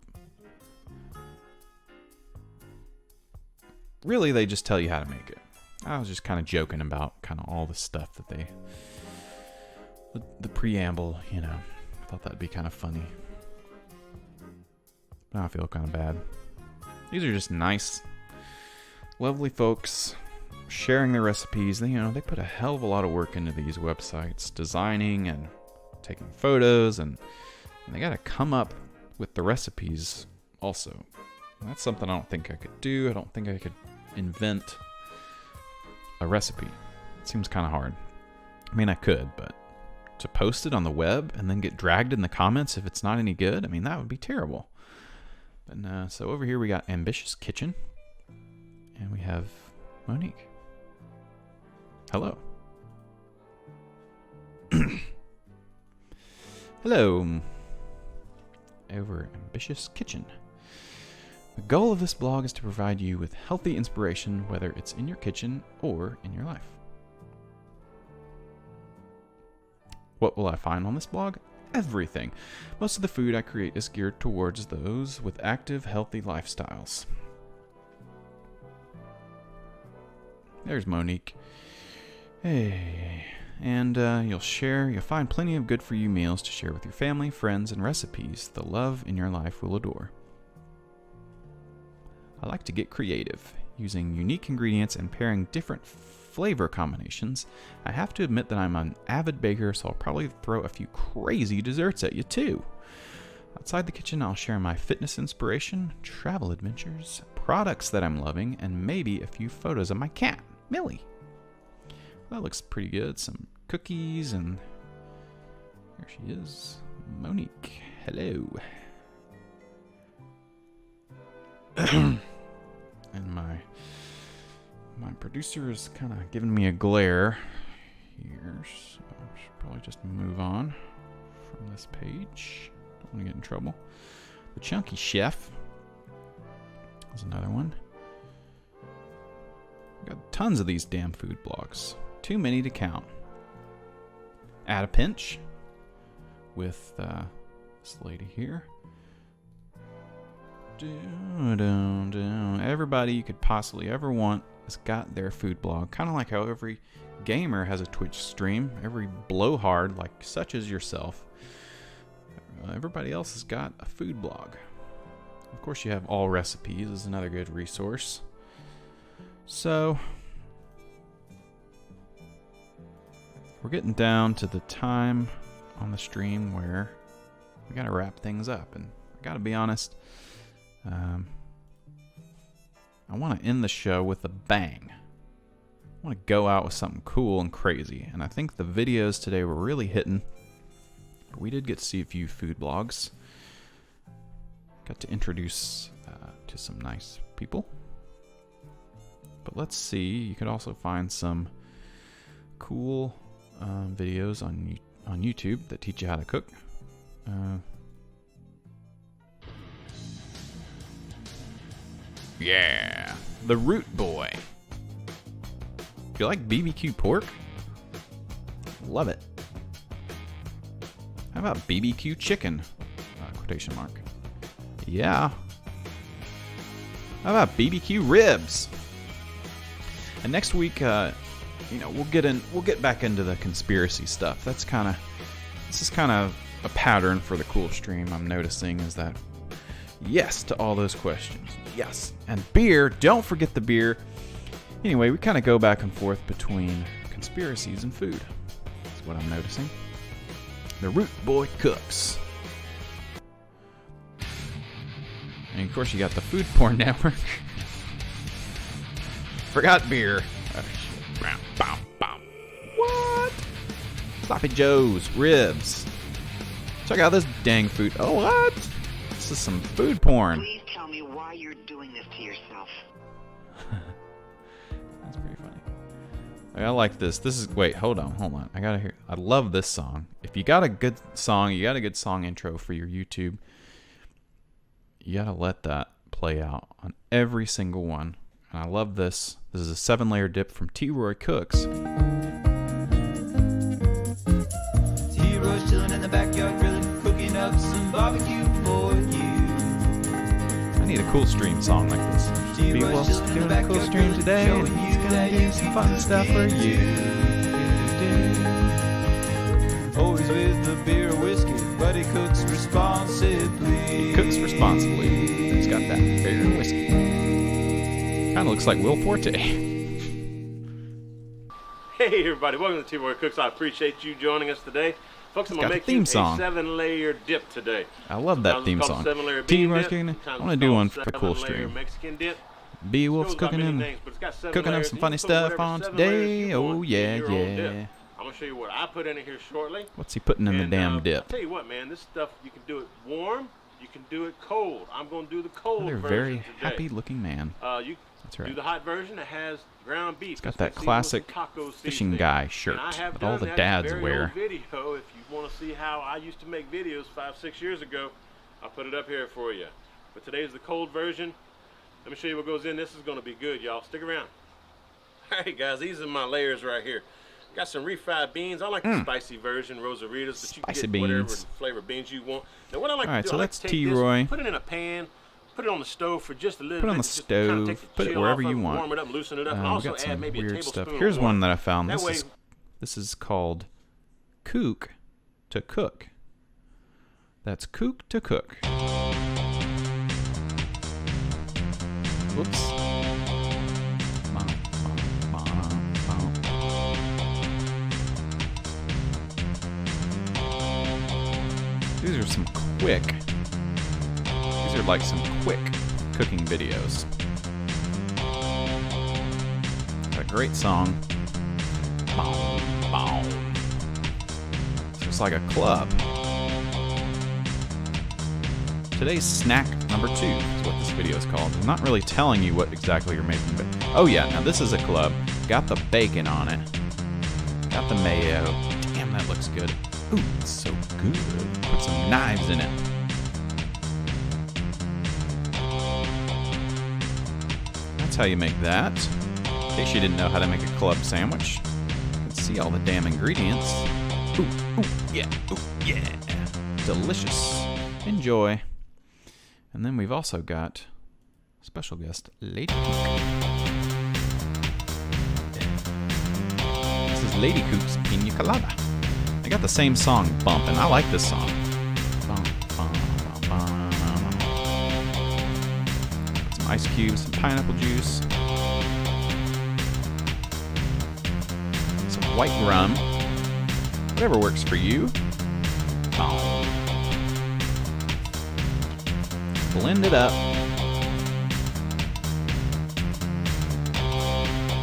Really, they just tell you how to make it. I was just kind of joking about kind of all the stuff that they... The preamble, you know. I thought that'd be kind of funny. Now I feel kind of bad. These are just nice, lovely folks sharing their recipes. They put a hell of a lot of work into these websites, designing and taking photos, and they got to come up with the recipes also. And that's something I don't think I could do. I don't think I could invent a recipe. It seems kind of hard. I mean, I could, but to post it on the web and then get dragged in the comments if it's not any good, I mean, that would be terrible. But so over here we got Ambitious Kitchen, and we have Monique. Hello. Hello. Over Ambitious Kitchen. The goal of this blog is to provide you with healthy inspiration, whether it's in your kitchen or in your life. What will I find on this blog? Everything. Most of the food I create is geared towards those with active, healthy lifestyles. There's Monique. Hey. And you'll find plenty of good for you meals to share with your family, friends, and recipes the love in your life will adore. I like to get creative, using unique ingredients and pairing different flavor combinations. I have to admit that I'm an avid baker, so I'll probably throw a few crazy desserts at you too. Outside the kitchen, I'll share my fitness inspiration, travel adventures, products that I'm loving, and maybe a few photos of my cat, Millie. That looks pretty good. Some cookies, and there she is, Monique. Hello. And my producer is kind of giving me a glare here, so I should probably just move on from this page. Don't want to get in trouble. The Chunky Chef is another one. Got tons of these damn food blogs. Too many to count. At a Pinch with this lady here. Everybody you could possibly ever want has got their food blog. Kind of like how every gamer has a Twitch stream. Every blowhard, like such as yourself. Everybody else has got a food blog. Of course, you have All Recipes is another good resource. So we're getting down to the time on the stream where we gotta wrap things up, and I gotta be honest, I want to end the show with a bang. I want to go out with something cool and crazy, and I think the videos today were really hitting. We did get to see a few food blogs. Got to introduce to some nice people. But let's see, you could also find some cool videos on YouTube that teach you how to cook. Yeah, the Root Boy. Do you like BBQ pork? Love it. How about BBQ chicken? Quotation mark. Yeah. How about BBQ ribs? And next week, we'll get back into the conspiracy stuff. This is kind of a pattern for the Cool Stream. I'm noticing is that yes to all those questions. Yes. And beer, don't forget the beer. Anyway, we kind of go back and forth between conspiracies in food. That's what I'm noticing. The Root Boy Cooks. And of course you got the Food Porn Network. Forgot beer. Oh, shit. Bam, bam. What? Sloppy Joe's ribs. Check out this dang food. Oh, what? This is some food porn. Please tell me why you're doing this to yourself. That's pretty funny. I like this. This is, wait, hold on. I gotta hear. I love this song. If you got a good song, you got a good song intro for your YouTube, you gotta let that play out on every single one. And I love this. This is a 7-layer dip from T-Roy Cooks. T-Roy's chilling in the backyard grilling, cooking up some barbecue for you. I need a cool stream song like this. B-Wolf's doing a cool stream today, and he's gonna do some fun stuff for you. Always with the beer or whiskey, but he cooks responsibly. He cooks responsibly. He's got that beer and whiskey. Kind of looks like Will Forte. Hey everybody, welcome to T-Roy Cooks. I appreciate you joining us today. Folks, I'm going to make you a 7-layer dip today. I love that theme song. T-Roy's cooking. I want to do one for the cool stream. B-Wolf's cooking up some funny stuff on today. Oh yeah, yeah. I'm going to show you what I put in here shortly. What's he putting in the damn dip? I'll tell you what, man, this stuff, you can do it warm, you can do it cold. I'm going to do the cold version Another very today. happy-looking man. That's right. Do the hot version that has ground beef. It's got that classic fishing guy shirt that all the dads wear. Video, if you want to see how I used to make videos 5-6 years ago, I'll put it up here for you. But today's the cold version. Let me show you what goes in. This is going to be good, y'all. Stick around. All right, guys, these are my layers right here. Got some refried beans. I like the spicy version, Rosaritas, but you can get whatever flavor beans you want. Now, what I like to do, so I like that's to take this, put it in a pan, put it on the stove for just a little bit. Put it on the stove, put it wherever you want. Warm it up, loosen it up, and also got some add maybe weird a stuff. tablespoon Here's of one that I water. found. That way, This is called Kook to Cook. That's Kook to Cook. Whoops. These are some quick. These are like some quick cooking videos. It's a great song. Boom, boom. It's like a club. Today's snack number 2 is what this video is called. I'm not really telling you what exactly you're making, but oh yeah, now this is a club. Got the bacon on it. Got the mayo. Damn, that looks good. Ooh, it's so good. Put some knives in it. That's how you make that. In case you didn't know how to make a club sandwich. You can see all the damn ingredients. Ooh, yeah, delicious. Enjoy. And then we've also got special guest Lady Kook. This is Lady Kook's Pina Colada. They got the same song bumping. I like this song. Some ice cubes, some pineapple juice, some white rum. Whatever works for you. Blend it up.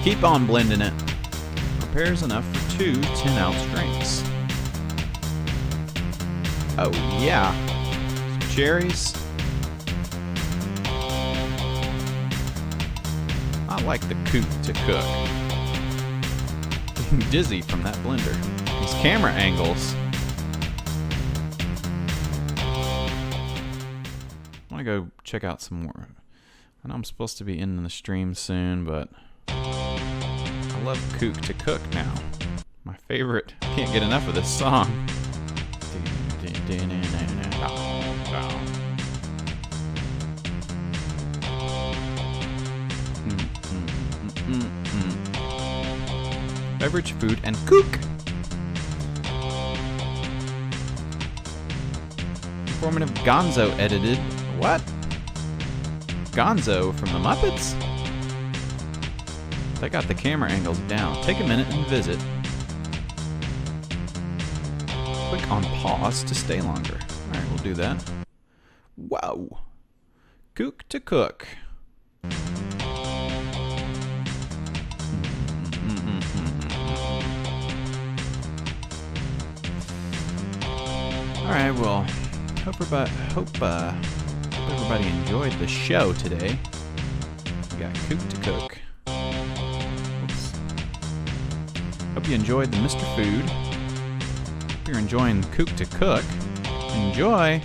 Keep on blending it. Prepares enough for 2 10-ounce drinks. Oh yeah. Some cherries. I like the Kook to Cook. Getting dizzy from that blender. These camera angles. I want to go check out some more. I know I'm supposed to be in the stream soon, but I love Kook to Cook now. My favorite. Can't get enough of this song. Beverage, food, and Kook. Informative Gonzo edited. What? Gonzo from the Muppets? So I got the camera angles down. Take a minute and visit. Click on pause to stay longer. Alright, we'll do that. Whoa! Kook to cook. Alright, well, hope everybody enjoyed the show today. We got Kook to cook. Oops. Hope you enjoyed the Mr. Food. Hope you're enjoying Kook to cook. Enjoy!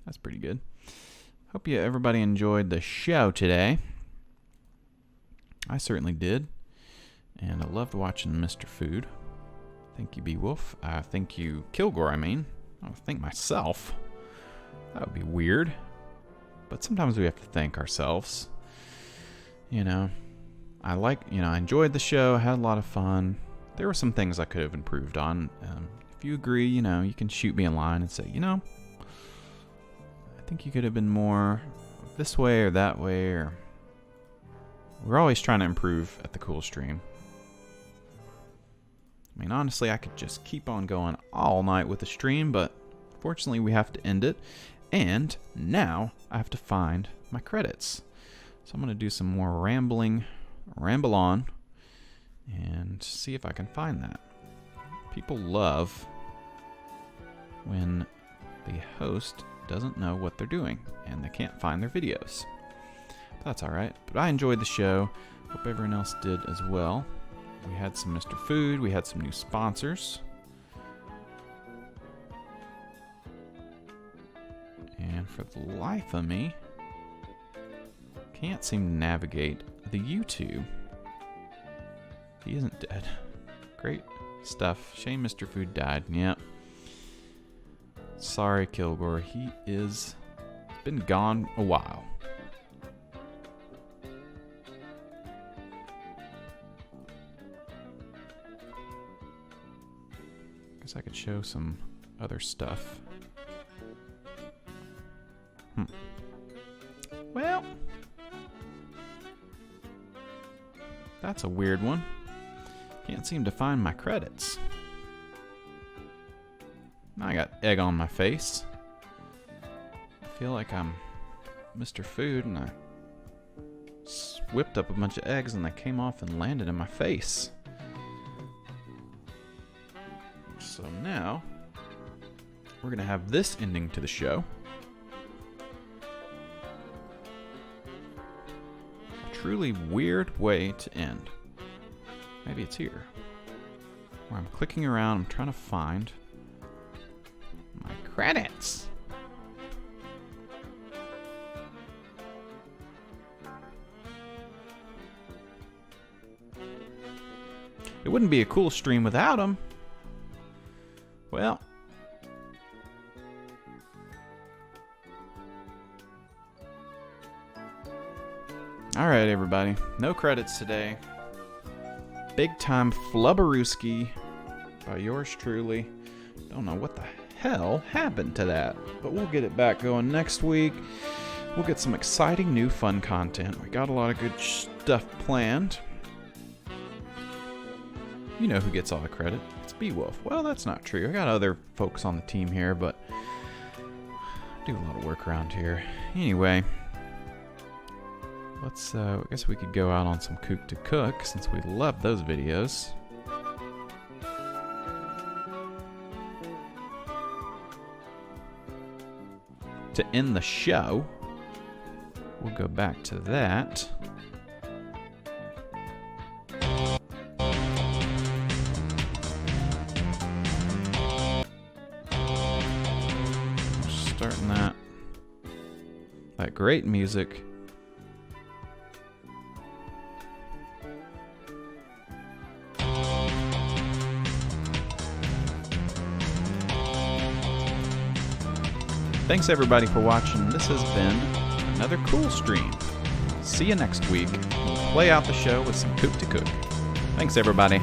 That's pretty good. Hope everybody enjoyed the show today. I certainly did. And I loved watching Mr. Food. Thank you, Beowulf. Thank you, Kilgore, I mean. I don't thank myself. That would be weird. But sometimes we have to thank ourselves. You know, I enjoyed the show, had a lot of fun. There were some things I could have improved on. If you agree, you know, you can shoot me a line and say, you know, I think you could have been more this way or that way, or... We're always trying to improve at the Cool Stream. I mean, honestly, I could just keep on going all night with the stream, but fortunately we have to end it. And now I have to find my credits. So I'm going to do some more ramble on, and see if I can find that. People love when the host doesn't know what they're doing and they can't find their videos. But that's alright. But I enjoyed the show. Hope everyone else did as well. We had some Mr. Food. We had some new sponsors. And for the life of me, can't seem to navigate the YouTube. He isn't dead. Great stuff. Shame Mr. Food died. Yep. Sorry, Kilgore. He is been gone a while. Guess I could show some other stuff. Well, that's a weird one. Can't seem to find my credits. Now I got egg on my face. I feel like I'm Mr. Food and I whipped up a bunch of eggs and they came off and landed in my face. So now we're going to have this ending to the show. A truly weird way to end. Maybe it's here. Where I'm clicking around, I'm trying to find my credits. It wouldn't be a cool stream without them. Well, all right, everybody. No credits today. Big Time Flubberooski by yours truly. Don't know what the hell happened to that, but we'll get it back going next week. We'll get some exciting new fun content. We got a lot of good stuff planned. You know who gets all the credit. It's Beowulf. Well, that's not true. I got other folks on the team here, but I do a lot of work around here. Anyway, let's, I guess we could go out on some Kook to Cook, since we love those videos. To end the show, we'll go back to that. Starting that great music. Thanks everybody for watching. This has been another cool stream. See you next week. We'll play out the show with some Kook to Cook. Thanks everybody.